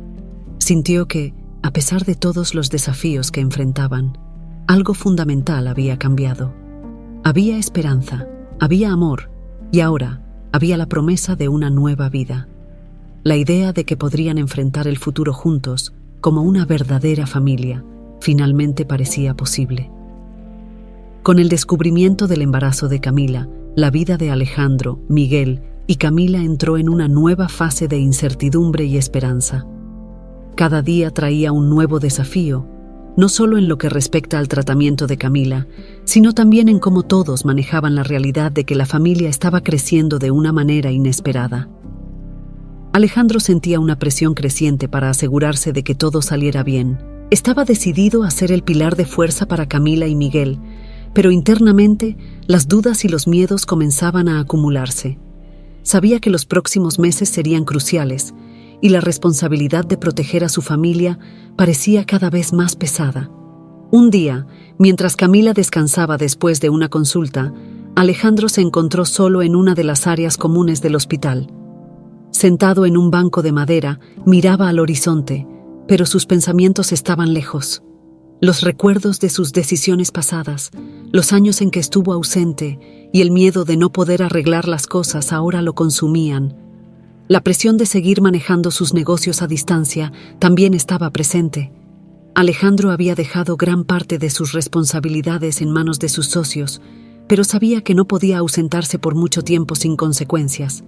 Sintió que, a pesar de todos los desafíos que enfrentaban, algo fundamental había cambiado. Había esperanza, había amor y ahora había la promesa de una nueva vida. La idea de que podrían enfrentar el futuro juntos, como una verdadera familia, finalmente parecía posible. Con el descubrimiento del embarazo de Camila, la vida de Alejandro, Miguel y Camila entró en una nueva fase de incertidumbre y esperanza. Cada día traía un nuevo desafío, no solo en lo que respecta al tratamiento de Camila, sino también en cómo todos manejaban la realidad de que la familia estaba creciendo de una manera inesperada. Alejandro sentía una presión creciente para asegurarse de que todo saliera bien. Estaba decidido a ser el pilar de fuerza para Camila y Miguel, pero internamente las dudas y los miedos comenzaban a acumularse. Sabía que los próximos meses serían cruciales y la responsabilidad de proteger a su familia parecía cada vez más pesada. Un día, mientras Camila descansaba después de una consulta, Alejandro se encontró solo en una de las áreas comunes del hospital. Sentado en un banco de madera, miraba al horizonte, pero sus pensamientos estaban lejos. Los recuerdos de sus decisiones pasadas, los años en que estuvo ausente y el miedo de no poder arreglar las cosas ahora lo consumían. La presión de seguir manejando sus negocios a distancia también estaba presente. Alejandro había dejado gran parte de sus responsabilidades en manos de sus socios, pero sabía que no podía ausentarse por mucho tiempo sin consecuencias.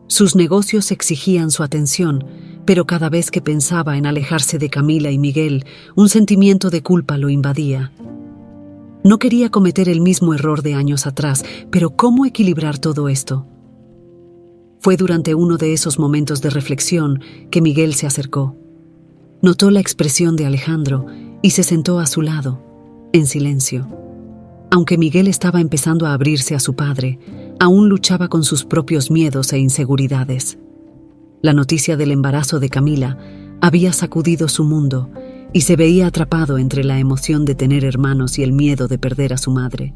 Sus negocios exigían su atención, pero cada vez que pensaba en alejarse de Camila y Miguel, un sentimiento de culpa lo invadía. No quería cometer el mismo error de años atrás, pero ¿cómo equilibrar todo esto? Fue durante uno de esos momentos de reflexión que Miguel se acercó. Notó la expresión de Alejandro y se sentó a su lado, en silencio. Aunque Miguel estaba empezando a abrirse a su padre, aún luchaba con sus propios miedos e inseguridades. La noticia del embarazo de Camila había sacudido su mundo y se veía atrapado entre la emoción de tener hermanos y el miedo de perder a su madre.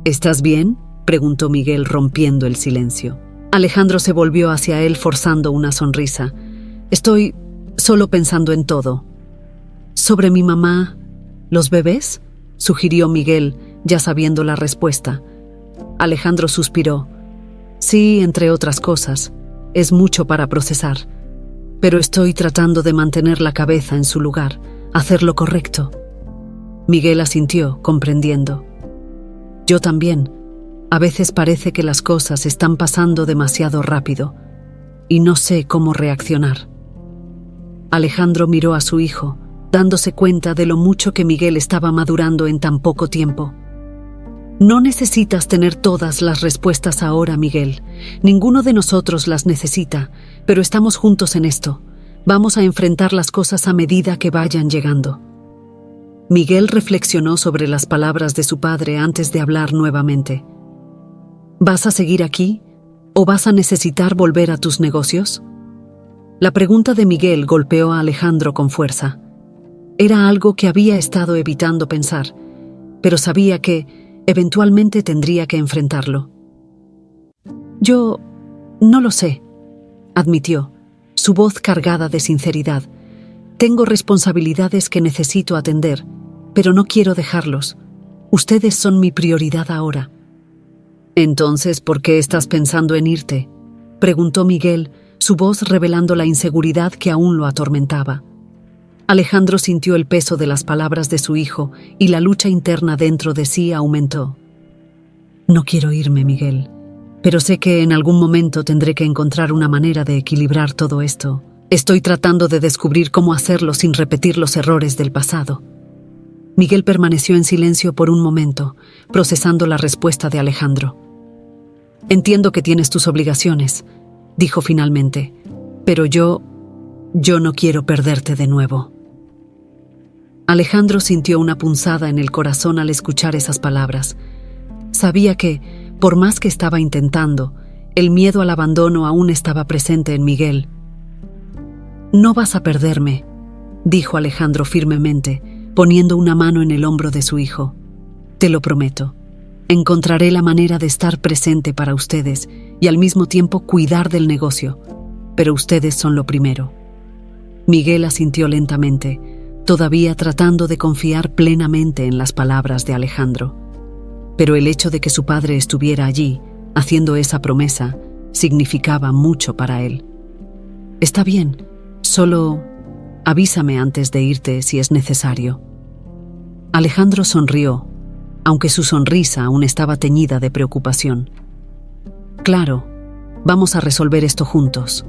¿Estás bien?, preguntó Miguel rompiendo el silencio. Alejandro se volvió hacia él forzando una sonrisa. Estoy solo pensando en todo. ¿Sobre mi mamá, los bebés?, sugirió Miguel, ya sabiendo la respuesta. Alejandro suspiró. Sí, entre otras cosas. Es mucho para procesar. Pero estoy tratando de mantener la cabeza en su lugar, hacer lo correcto. Miguel asintió, comprendiendo. Yo también. A veces parece que las cosas están pasando demasiado rápido y no sé cómo reaccionar. Alejandro miró a su hijo, dándose cuenta de lo mucho que Miguel estaba madurando en tan poco tiempo. No necesitas tener todas las respuestas ahora, Miguel. Ninguno de nosotros las necesita, pero estamos juntos en esto. Vamos a enfrentar las cosas a medida que vayan llegando. Miguel reflexionó sobre las palabras de su padre antes de hablar nuevamente. ¿Vas a seguir aquí o vas a necesitar volver a tus negocios? La pregunta de Miguel golpeó a Alejandro con fuerza. Era algo que había estado evitando pensar, pero sabía que eventualmente tendría que enfrentarlo. Yo no lo sé, admitió, su voz cargada de sinceridad. Tengo responsabilidades que necesito atender, pero no quiero dejarlos. Ustedes son mi prioridad ahora. Entonces, ¿por qué estás pensando en irte?, preguntó Miguel, su voz revelando la inseguridad que aún lo atormentaba. Alejandro sintió el peso de las palabras de su hijo y la lucha interna dentro de sí aumentó. No quiero irme, Miguel, pero sé que en algún momento tendré que encontrar una manera de equilibrar todo esto. Estoy tratando de descubrir cómo hacerlo sin repetir los errores del pasado. Miguel permaneció en silencio por un momento, procesando la respuesta de Alejandro. Entiendo que tienes tus obligaciones, dijo finalmente, pero yo no quiero perderte de nuevo. Alejandro sintió una punzada en el corazón al escuchar esas palabras. Sabía que, por más que estaba intentando, El miedo al abandono aún estaba presente en Miguel. «No vas a perderme», dijo Alejandro firmemente, poniendo una mano en el hombro de su hijo. «Te lo prometo. Encontraré la manera de estar presente para ustedes y al mismo tiempo cuidar del negocio, pero ustedes son lo primero». Miguel asintió lentamente, todavía tratando de confiar plenamente en las palabras de Alejandro. Pero el hecho de que su padre estuviera allí, haciendo esa promesa, significaba mucho para él. «Está bien, solo avísame antes de irte si es necesario». Alejandro sonrió, aunque su sonrisa aún estaba teñida de preocupación. «Claro, vamos a resolver esto juntos».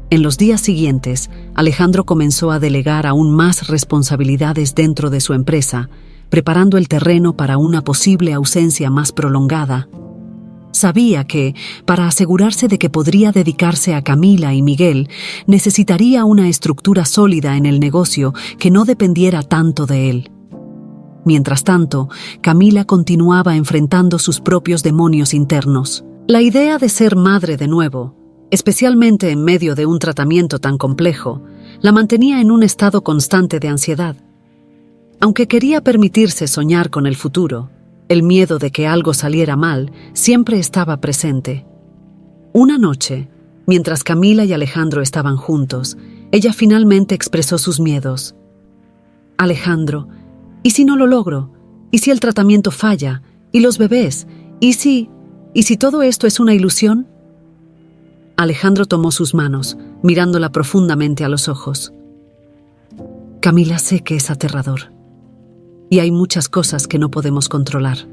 En los días siguientes, Alejandro comenzó a delegar aún más responsabilidades dentro de su empresa, preparando el terreno para una posible ausencia más prolongada. Sabía que, para asegurarse de que podría dedicarse a Camila y Miguel, necesitaría una estructura sólida en el negocio que no dependiera tanto de él. Mientras tanto, Camila continuaba enfrentando sus propios demonios internos. La idea de ser madre de nuevo, especialmente en medio de un tratamiento tan complejo, la mantenía en un estado constante de ansiedad. Aunque quería permitirse soñar con el futuro, el miedo de que algo saliera mal siempre estaba presente. Una noche, mientras Camila y Alejandro estaban juntos, ella finalmente expresó sus miedos. «Alejandro, ¿y si no lo logro? ¿Y si el tratamiento falla? ¿Y los bebés? ¿Y si todo esto es una ilusión?» Alejandro tomó sus manos, mirándola profundamente a los ojos. «Camila, sé que es aterrador. Y hay muchas cosas que no podemos controlar.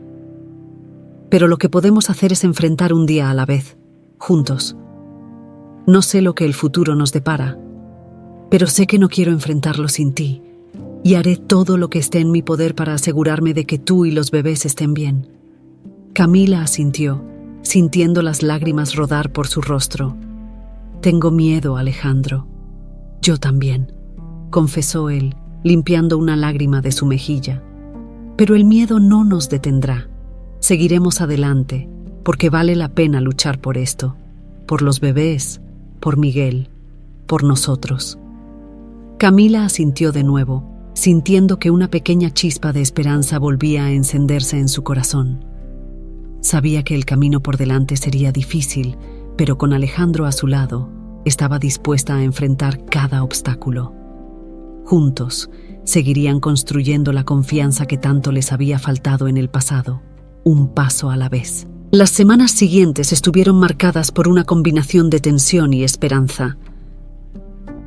Pero lo que podemos hacer es enfrentar un día a la vez, juntos. No sé lo que el futuro nos depara, pero sé que no quiero enfrentarlo sin ti, y haré todo lo que esté en mi poder para asegurarme de que tú y los bebés estén bien». Camila asintió, sintiendo las lágrimas rodar por su rostro. «Tengo miedo, Alejandro». «Yo también», confesó él, limpiando una lágrima de su mejilla. «Pero el miedo no nos detendrá. Seguiremos adelante, porque vale la pena luchar por esto, por los bebés, por Miguel, por nosotros». Camila asintió de nuevo, sintiendo que una pequeña chispa de esperanza volvía a encenderse en su corazón. Sabía que el camino por delante sería difícil, pero con Alejandro a su lado, estaba dispuesta a enfrentar cada obstáculo. Juntos, seguirían construyendo la confianza que tanto les había faltado en el pasado, un paso a la vez. Las semanas siguientes estuvieron marcadas por una combinación de tensión y esperanza.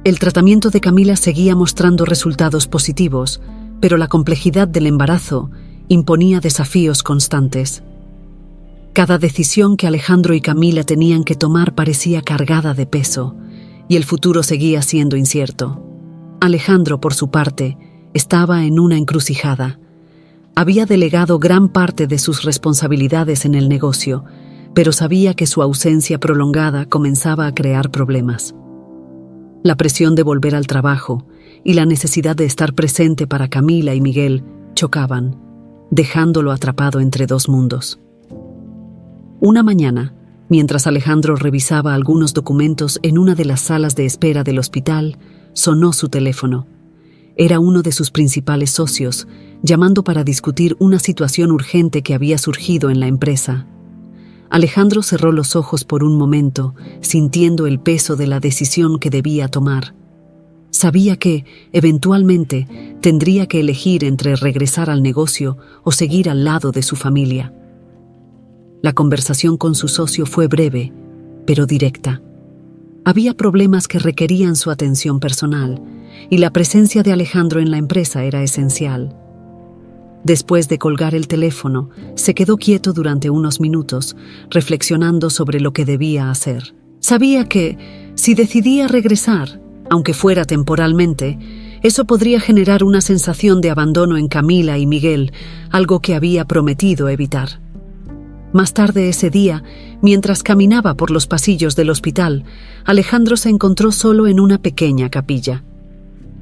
El tratamiento de Camila seguía mostrando resultados positivos, pero la complejidad del embarazo imponía desafíos constantes. Cada decisión que Alejandro y Camila tenían que tomar parecía cargada de peso, y el futuro seguía siendo incierto. Alejandro, por su parte, estaba en una encrucijada. Había delegado gran parte de sus responsabilidades en el negocio, pero sabía que su ausencia prolongada comenzaba a crear problemas. La presión de volver al trabajo y la necesidad de estar presente para Camila y Miguel chocaban, dejándolo atrapado entre dos mundos. Una mañana, mientras Alejandro revisaba algunos documentos en una de las salas de espera del hospital, sonó su teléfono. Era uno de sus principales socios, llamando para discutir una situación urgente que había surgido en la empresa. Alejandro cerró los ojos por un momento, sintiendo el peso de la decisión que debía tomar. Sabía que, eventualmente, tendría que elegir entre regresar al negocio o seguir al lado de su familia. La conversación con su socio fue breve, pero directa. Había problemas que requerían su atención personal, y la presencia de Alejandro en la empresa era esencial. Después de colgar el teléfono, se quedó quieto durante unos minutos, reflexionando sobre lo que debía hacer. Sabía que, si decidía regresar, aunque fuera temporalmente, eso podría generar una sensación de abandono en Camila y Miguel, algo que había prometido evitar. Más tarde ese día, mientras caminaba por los pasillos del hospital, Alejandro se encontró solo en una pequeña capilla.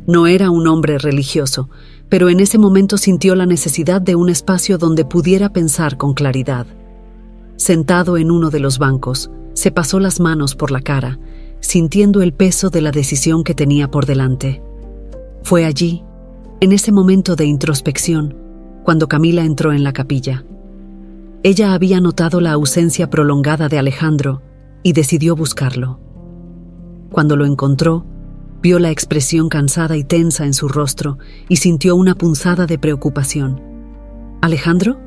No era un hombre religioso, pero en ese momento sintió la necesidad de un espacio donde pudiera pensar con claridad. Sentado en uno de los bancos, se pasó las manos por la cara, sintiendo el peso de la decisión que tenía por delante. Fue allí, en ese momento de introspección, cuando Camila entró en la capilla. Ella había notado la ausencia prolongada de Alejandro y decidió buscarlo. Cuando lo encontró, vio la expresión cansada y tensa en su rostro y sintió una punzada de preocupación. ¿Alejandro?,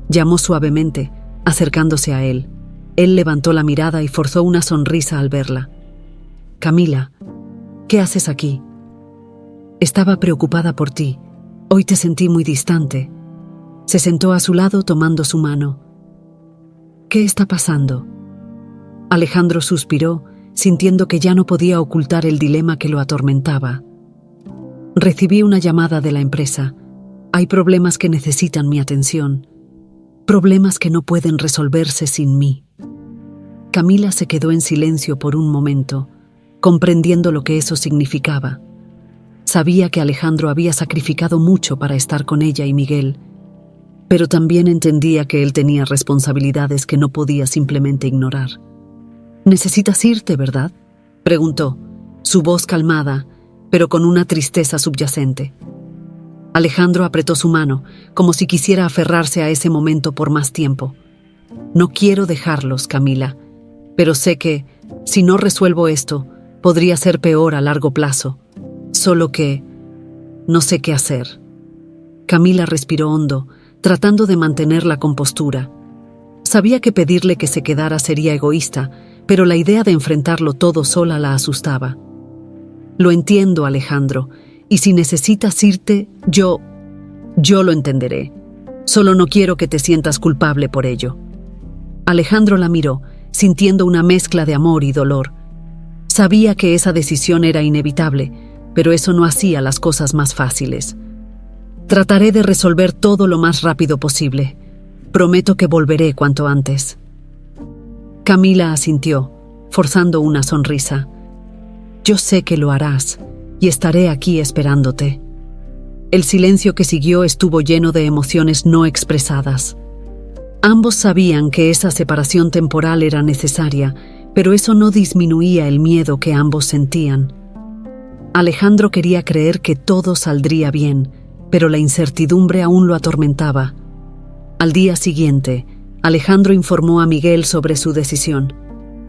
llamó suavemente, acercándose a él. Él levantó la mirada y forzó una sonrisa al verla. «Camila, ¿qué haces aquí? Estaba preocupada por ti. Hoy te sentí muy distante». Se sentó a su lado tomando su mano. «¿Qué está pasando?». Alejandro suspiró, sintiendo que ya no podía ocultar el dilema que lo atormentaba. «Recibí una llamada de la empresa. Hay problemas que necesitan mi atención. Problemas que no pueden resolverse sin mí». Camila se quedó en silencio por un momento, comprendiendo lo que eso significaba. Sabía que Alejandro había sacrificado mucho para estar con ella y Miguel, pero también entendía que él tenía responsabilidades que no podía simplemente ignorar. «¿Necesitas irte, verdad?», preguntó, su voz calmada, pero con una tristeza subyacente. Alejandro apretó su mano, como si quisiera aferrarse a ese momento por más tiempo. «No quiero dejarlos, Camila, pero sé que, si no resuelvo esto, podría ser peor a largo plazo. Solo que no sé qué hacer». Camila respiró hondo, tratando de mantener la compostura. Sabía que pedirle que se quedara sería egoísta, pero la idea de enfrentarlo todo sola la asustaba. «Lo entiendo, Alejandro, y si necesitas irte, yo lo entenderé. Solo no quiero que te sientas culpable por ello». Alejandro la miró, sintiendo una mezcla de amor y dolor. Sabía que esa decisión era inevitable, pero eso no hacía las cosas más fáciles. «Trataré de resolver todo lo más rápido posible. Prometo que volveré cuanto antes». Camila asintió, forzando una sonrisa. «Yo sé que lo harás, y estaré aquí esperándote». El silencio que siguió estuvo lleno de emociones no expresadas. Ambos sabían que esa separación temporal era necesaria, pero eso no disminuía el miedo que ambos sentían. Alejandro quería creer que todo saldría bien, pero la incertidumbre aún lo atormentaba. Al día siguiente, Alejandro informó a Miguel sobre su decisión.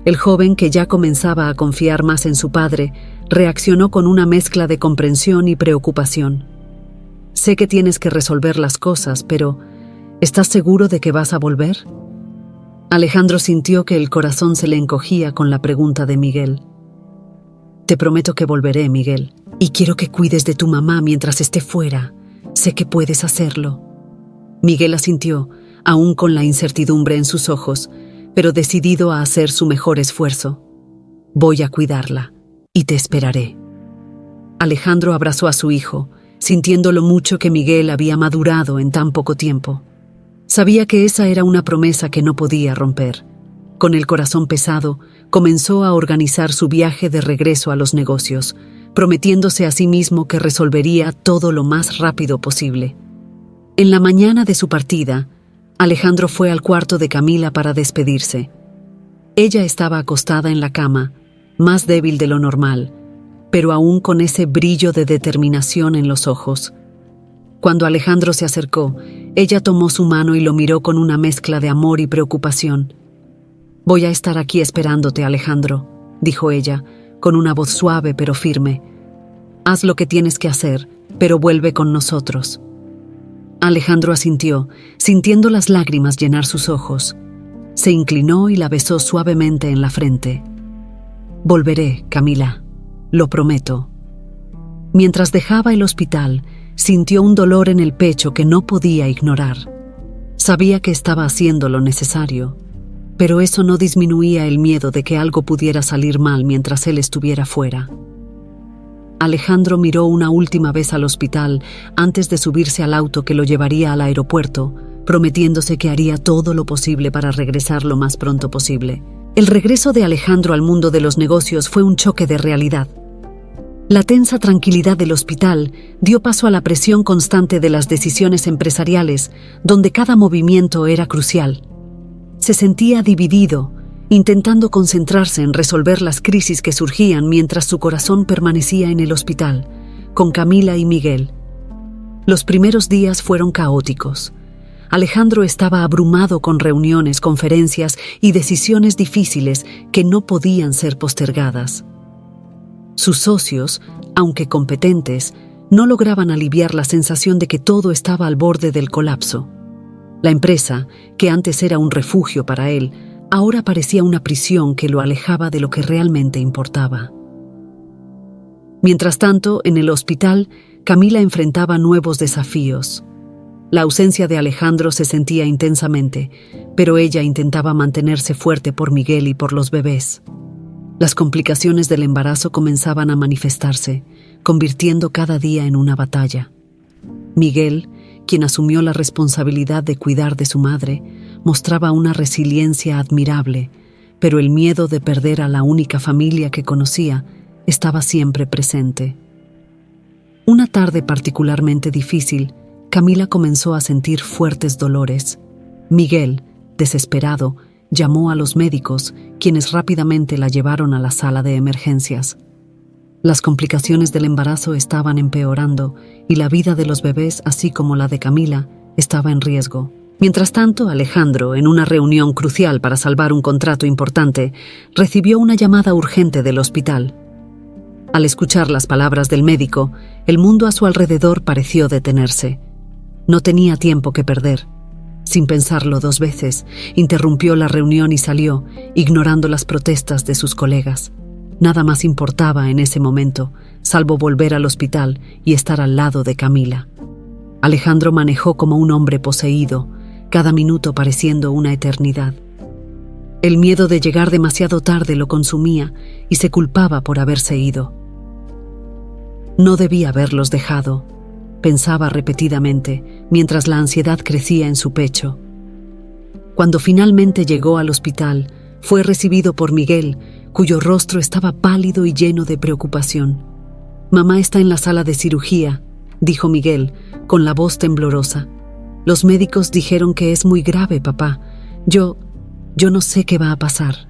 El joven, que ya comenzaba a confiar más en su padre, reaccionó con una mezcla de comprensión y preocupación. «Sé que tienes que resolver las cosas, pero ¿estás seguro de que vas a volver?». Alejandro sintió que el corazón se le encogía con la pregunta de Miguel. «Te prometo que volveré, Miguel, y quiero que cuides de tu mamá mientras esté fuera. Sé que puedes hacerlo». Miguel asintió, aún con la incertidumbre en sus ojos, pero decidido a hacer su mejor esfuerzo. «Voy a cuidarla, y te esperaré». Alejandro abrazó a su hijo, sintiendo lo mucho que Miguel había madurado en tan poco tiempo. Sabía que esa era una promesa que no podía romper. Con el corazón pesado, comenzó a organizar su viaje de regreso a los negocios, prometiéndose a sí mismo que resolvería todo lo más rápido posible. En la mañana de su partida, Alejandro fue al cuarto de Camila para despedirse. Ella estaba acostada en la cama, más débil de lo normal, pero aún con ese brillo de determinación en los ojos. Cuando Alejandro se acercó, ella tomó su mano y lo miró con una mezcla de amor y preocupación. «Voy a estar aquí esperándote, Alejandro», dijo ella, con una voz suave pero firme. «Haz lo que tienes que hacer, pero vuelve con nosotros». Alejandro asintió, sintiendo las lágrimas llenar sus ojos. Se inclinó y la besó suavemente en la frente. «Volveré, Camila, lo prometo». Mientras dejaba el hospital, sintió un dolor en el pecho que no podía ignorar. Sabía que estaba haciendo lo necesario, pero eso no disminuía el miedo de que algo pudiera salir mal mientras él estuviera fuera. Alejandro miró una última vez al hospital antes de subirse al auto que lo llevaría al aeropuerto, prometiéndose que haría todo lo posible para regresar lo más pronto posible. El regreso de Alejandro al mundo de los negocios fue un choque de realidad. La tensa tranquilidad del hospital dio paso a la presión constante de las decisiones empresariales, donde cada movimiento era crucial. Se sentía dividido, intentando concentrarse en resolver las crisis que surgían mientras su corazón permanecía en el hospital, con Camila y Miguel. Los primeros días fueron caóticos. Alejandro estaba abrumado con reuniones, conferencias y decisiones difíciles que no podían ser postergadas. Sus socios, aunque competentes, no lograban aliviar la sensación de que todo estaba al borde del colapso. La empresa, que antes era un refugio para él, ahora parecía una prisión que lo alejaba de lo que realmente importaba. Mientras tanto, en el hospital, Camila enfrentaba nuevos desafíos. La ausencia de Alejandro se sentía intensamente, pero ella intentaba mantenerse fuerte por Miguel y por los bebés. Las complicaciones del embarazo comenzaban a manifestarse, convirtiendo cada día en una batalla. Miguel, quien asumió la responsabilidad de cuidar de su madre, mostraba una resiliencia admirable, pero el miedo de perder a la única familia que conocía estaba siempre presente. Una tarde particularmente difícil, Camila comenzó a sentir fuertes dolores. Miguel, desesperado, llamó a los médicos, quienes rápidamente la llevaron a la sala de emergencias. Las complicaciones del embarazo estaban empeorando y la vida de los bebés, así como la de Camila, estaba en riesgo. Mientras tanto, Alejandro, en una reunión crucial para salvar un contrato importante, recibió una llamada urgente del hospital. Al escuchar las palabras del médico, el mundo a su alrededor pareció detenerse. No tenía tiempo que perder. Sin pensarlo 2 veces, interrumpió la reunión y salió, ignorando las protestas de sus colegas. Nada más importaba en ese momento, salvo volver al hospital y estar al lado de Camila. Alejandro manejó como un hombre poseído, cada minuto pareciendo una eternidad. El miedo de llegar demasiado tarde lo consumía y se culpaba por haberse ido. No debía haberlos dejado, pensaba repetidamente, mientras la ansiedad crecía en su pecho. Cuando finalmente llegó al hospital, fue recibido por Miguel, cuyo rostro estaba pálido y lleno de preocupación. «Mamá está en la sala de cirugía», dijo Miguel, con la voz temblorosa. «Los médicos dijeron que es muy grave, papá. Yo no sé qué va a pasar».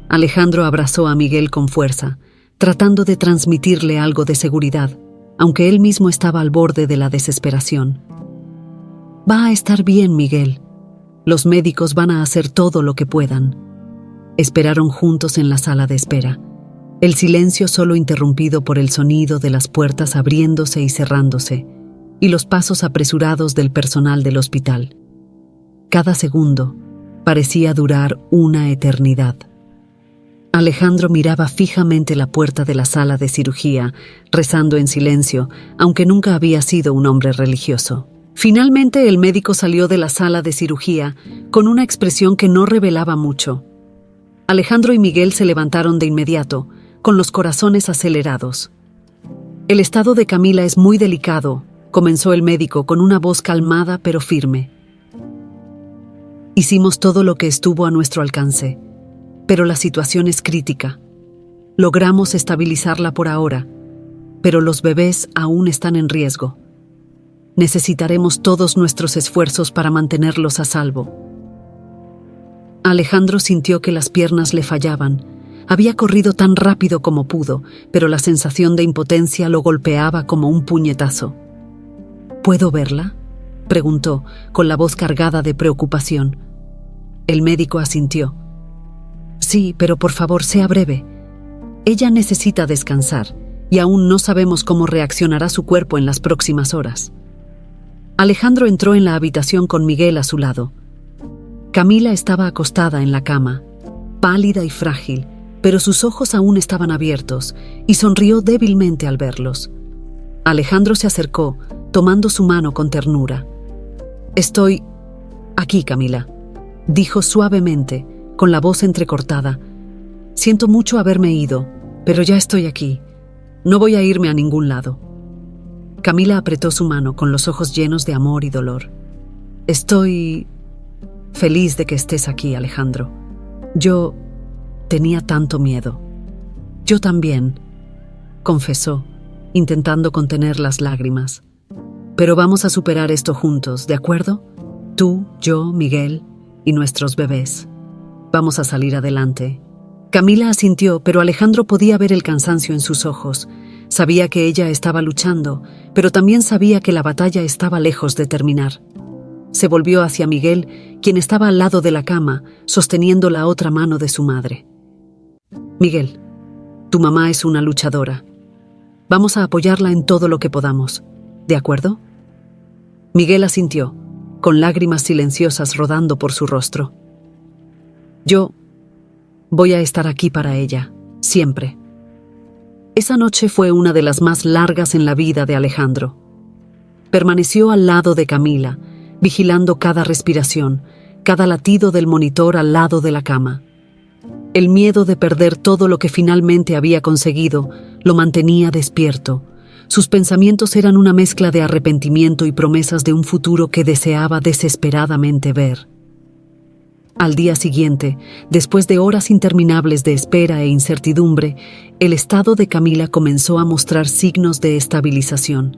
Alejandro abrazó a Miguel con fuerza, tratando de transmitirle algo de seguridad, aunque él mismo estaba al borde de la desesperación. «Va a estar bien, Miguel. Los médicos van a hacer todo lo que puedan». Esperaron juntos en la sala de espera, el silencio solo interrumpido por el sonido de las puertas abriéndose y cerrándose, y los pasos apresurados del personal del hospital. Cada segundo parecía durar una eternidad. Alejandro miraba fijamente la puerta de la sala de cirugía, rezando en silencio, aunque nunca había sido un hombre religioso. Finalmente el médico salió de la sala de cirugía con una expresión que no revelaba mucho. Alejandro y Miguel se levantaron de inmediato, con los corazones acelerados. «El estado de Camila es muy delicado», comenzó el médico con una voz calmada pero firme. «Hicimos todo lo que estuvo a nuestro alcance, pero la situación es crítica. Logramos estabilizarla por ahora, pero los bebés aún están en riesgo. Necesitaremos todos nuestros esfuerzos para mantenerlos a salvo». Alejandro sintió que las piernas le fallaban. Había corrido tan rápido como pudo, pero la sensación de impotencia lo golpeaba como un puñetazo. «¿Puedo verla?», preguntó, con la voz cargada de preocupación. El médico asintió. «Sí, pero por favor, sea breve. Ella necesita descansar, y aún no sabemos cómo reaccionará su cuerpo en las próximas horas». Alejandro entró en la habitación con Miguel a su lado. Camila estaba acostada en la cama, pálida y frágil, pero sus ojos aún estaban abiertos, y sonrió débilmente al verlos. Alejandro se acercó, tomando su mano con ternura. «Estoy aquí, Camila», dijo suavemente, con la voz entrecortada. «Siento mucho haberme ido, pero ya estoy aquí. No voy a irme a ningún lado». Camila apretó su mano con los ojos llenos de amor y dolor. «Estoy feliz de que estés aquí, Alejandro. Yo tenía tanto miedo». «Yo también», confesó, intentando contener las lágrimas. «Pero vamos a superar esto juntos, ¿de acuerdo? Tú, yo, Miguel y nuestros bebés». Vamos a salir adelante. Camila asintió, pero Alejandro podía ver el cansancio en sus ojos. Sabía que ella estaba luchando, pero también sabía que la batalla estaba lejos de terminar. Se volvió hacia Miguel, quien estaba al lado de la cama, sosteniendo la otra mano de su madre. Miguel, tu mamá es una luchadora. Vamos a apoyarla en todo lo que podamos. ¿De acuerdo? Miguel asintió, con lágrimas silenciosas rodando por su rostro. Yo voy a estar aquí para ella, siempre. Esa noche fue una de las más largas en la vida de Alejandro. Permaneció al lado de Camila, vigilando cada respiración, cada latido del monitor al lado de la cama. El miedo de perder todo lo que finalmente había conseguido lo mantenía despierto. Sus pensamientos eran una mezcla de arrepentimiento y promesas de un futuro que deseaba desesperadamente ver. Al día siguiente, después de horas interminables de espera e incertidumbre, el estado de Camila comenzó a mostrar signos de estabilización.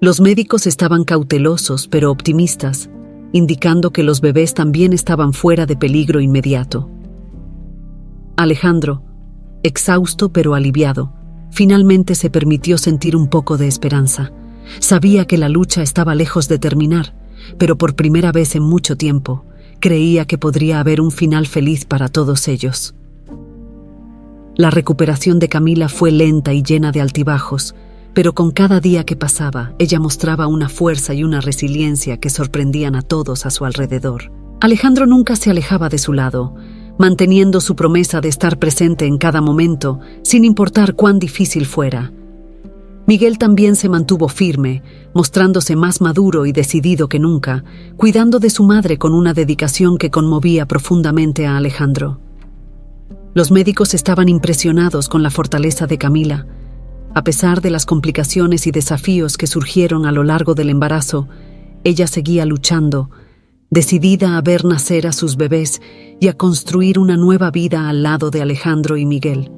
Los médicos estaban cautelosos pero optimistas, indicando que los bebés también estaban fuera de peligro inmediato. Alejandro, exhausto pero aliviado, finalmente se permitió sentir un poco de esperanza. Sabía que la lucha estaba lejos de terminar, pero por primera vez en mucho tiempo, creía que podría haber un final feliz para todos ellos. La recuperación de Camila fue lenta y llena de altibajos, pero con cada día que pasaba, ella mostraba una fuerza y una resiliencia que sorprendían a todos a su alrededor. Alejandro nunca se alejaba de su lado, manteniendo su promesa de estar presente en cada momento, sin importar cuán difícil fuera. Miguel también se mantuvo firme, mostrándose más maduro y decidido que nunca, cuidando de su madre con una dedicación que conmovía profundamente a Alejandro. Los médicos estaban impresionados con la fortaleza de Camila. A pesar de las complicaciones y desafíos que surgieron a lo largo del embarazo, ella seguía luchando, decidida a ver nacer a sus bebés y a construir una nueva vida al lado de Alejandro y Miguel.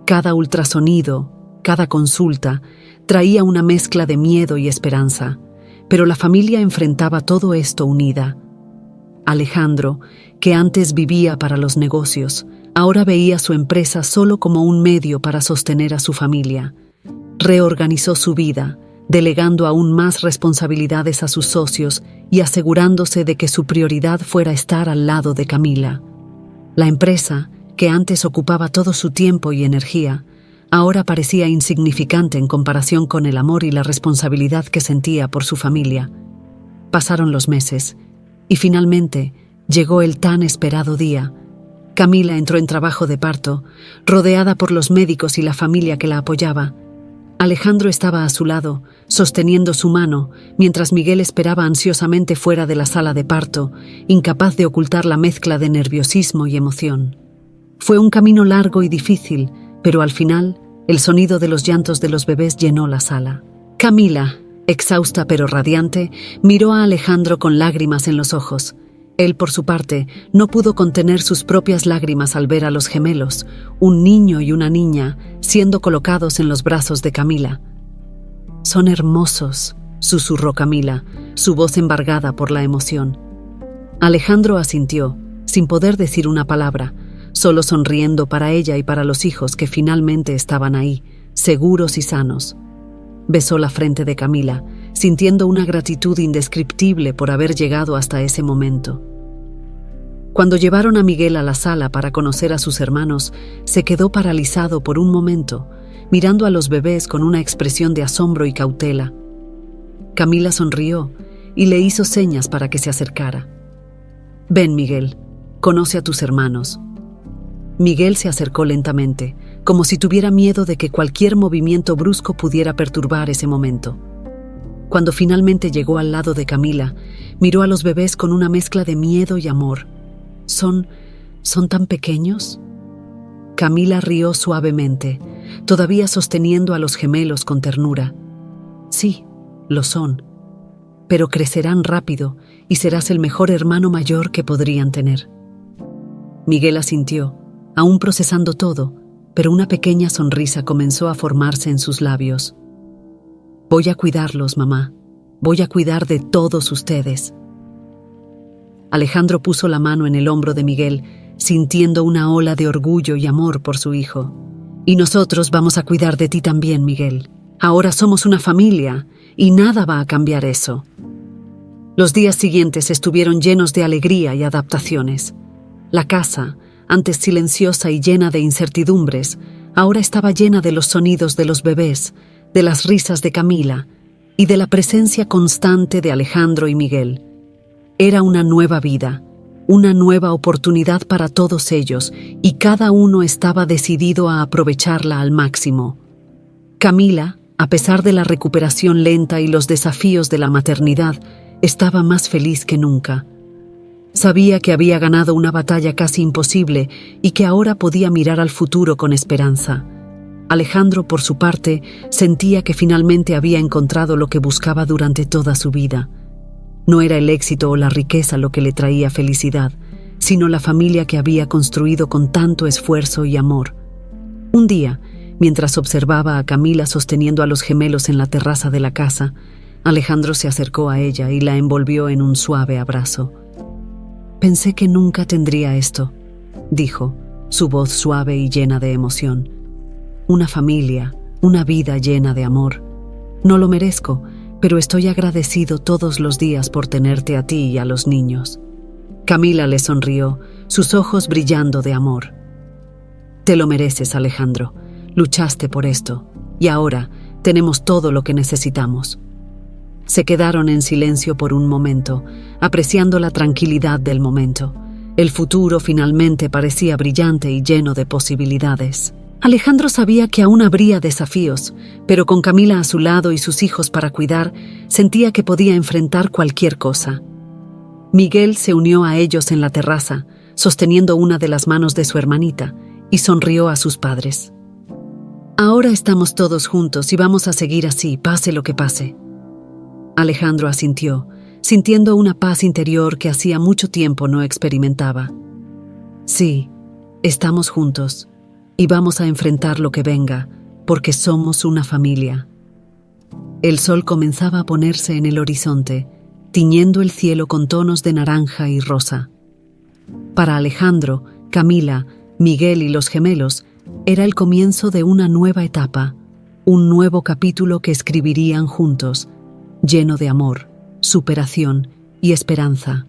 Cada ultrasonido, cada consulta, traía una mezcla de miedo y esperanza, pero la familia enfrentaba todo esto unida. Alejandro, que antes vivía para los negocios, ahora veía su empresa solo como un medio para sostener a su familia. Reorganizó su vida, delegando aún más responsabilidades a sus socios y asegurándose de que su prioridad fuera estar al lado de Camila. La empresa, que antes ocupaba todo su tiempo y energía, ahora parecía insignificante en comparación con el amor y la responsabilidad que sentía por su familia. Pasaron los meses, y finalmente llegó el tan esperado día. Camila entró en trabajo de parto, rodeada por los médicos y la familia que la apoyaba. Alejandro estaba a su lado, sosteniendo su mano, mientras Miguel esperaba ansiosamente fuera de la sala de parto, incapaz de ocultar la mezcla de nerviosismo y emoción. Fue un camino largo y difícil, pero al final, el sonido de los llantos de los bebés llenó la sala. Camila, exhausta pero radiante, miró a Alejandro con lágrimas en los ojos. Él, por su parte, no pudo contener sus propias lágrimas al ver a los gemelos, un niño y una niña, siendo colocados en los brazos de Camila. «Son hermosos», susurró Camila, su voz embargada por la emoción. Alejandro asintió, sin poder decir una palabra, solo sonriendo para ella y para los hijos que finalmente estaban ahí, seguros y sanos. Besó la frente de Camila, sintiendo una gratitud indescriptible por haber llegado hasta ese momento. Cuando llevaron a Miguel a la sala para conocer a sus hermanos, se quedó paralizado por un momento, mirando a los bebés con una expresión de asombro y cautela. Camila sonrió y le hizo señas para que se acercara. «Ven, Miguel, conoce a tus hermanos». Miguel se acercó lentamente, como si tuviera miedo de que cualquier movimiento brusco pudiera perturbar ese momento. Cuando finalmente llegó al lado de Camila, miró a los bebés con una mezcla de miedo y amor. ¿Son tan pequeños?» Camila rió suavemente, todavía sosteniendo a los gemelos con ternura. «Sí, lo son, pero crecerán rápido y serás el mejor hermano mayor que podrían tener». Miguel asintió, aún procesando todo, pero una pequeña sonrisa comenzó a formarse en sus labios. «Voy a cuidarlos, mamá. Voy a cuidar de todos ustedes». Alejandro puso la mano en el hombro de Miguel, sintiendo una ola de orgullo y amor por su hijo. Y nosotros vamos a cuidar de ti también, Miguel. Ahora somos una familia y nada va a cambiar eso. Los días siguientes estuvieron llenos de alegría y adaptaciones. La casa, antes silenciosa y llena de incertidumbres, ahora estaba llena de los sonidos de los bebés, de las risas de Camila y de la presencia constante de Alejandro y Miguel. Era una nueva vida, una nueva oportunidad para todos ellos, y cada uno estaba decidido a aprovecharla al máximo. Camila, a pesar de la recuperación lenta y los desafíos de la maternidad, estaba más feliz que nunca. Sabía que había ganado una batalla casi imposible y que ahora podía mirar al futuro con esperanza. Alejandro, por su parte, sentía que finalmente había encontrado lo que buscaba durante toda su vida. No era el éxito o la riqueza lo que le traía felicidad, sino la familia que había construido con tanto esfuerzo y amor. Un día, mientras observaba a Camila sosteniendo a los gemelos en la terraza de la casa, Alejandro se acercó a ella y la envolvió en un suave abrazo. «Pensé que nunca tendría esto», dijo, su voz suave y llena de emoción. «Una familia, una vida llena de amor. No lo merezco, pero estoy agradecido todos los días por tenerte a ti y a los niños». Camila le sonrió, sus ojos brillando de amor. «Te lo mereces, Alejandro. Luchaste por esto, y ahora tenemos todo lo que necesitamos». Se quedaron en silencio por un momento, apreciando la tranquilidad del momento. El futuro finalmente parecía brillante y lleno de posibilidades. Alejandro sabía que aún habría desafíos, pero con Camila a su lado y sus hijos para cuidar, sentía que podía enfrentar cualquier cosa. Miguel se unió a ellos en la terraza, sosteniendo una de las manos de su hermanita, y sonrió a sus padres. «Ahora estamos todos juntos y vamos a seguir así, pase lo que pase». Alejandro asintió, sintiendo una paz interior que hacía mucho tiempo no experimentaba. «Sí, estamos juntos y vamos a enfrentar lo que venga, porque somos una familia». El sol comenzaba a ponerse en el horizonte, tiñendo el cielo con tonos de naranja y rosa. Para Alejandro, Camila, Miguel y los gemelos, era el comienzo de una nueva etapa, un nuevo capítulo que escribirían juntos, lleno de amor, superación y esperanza.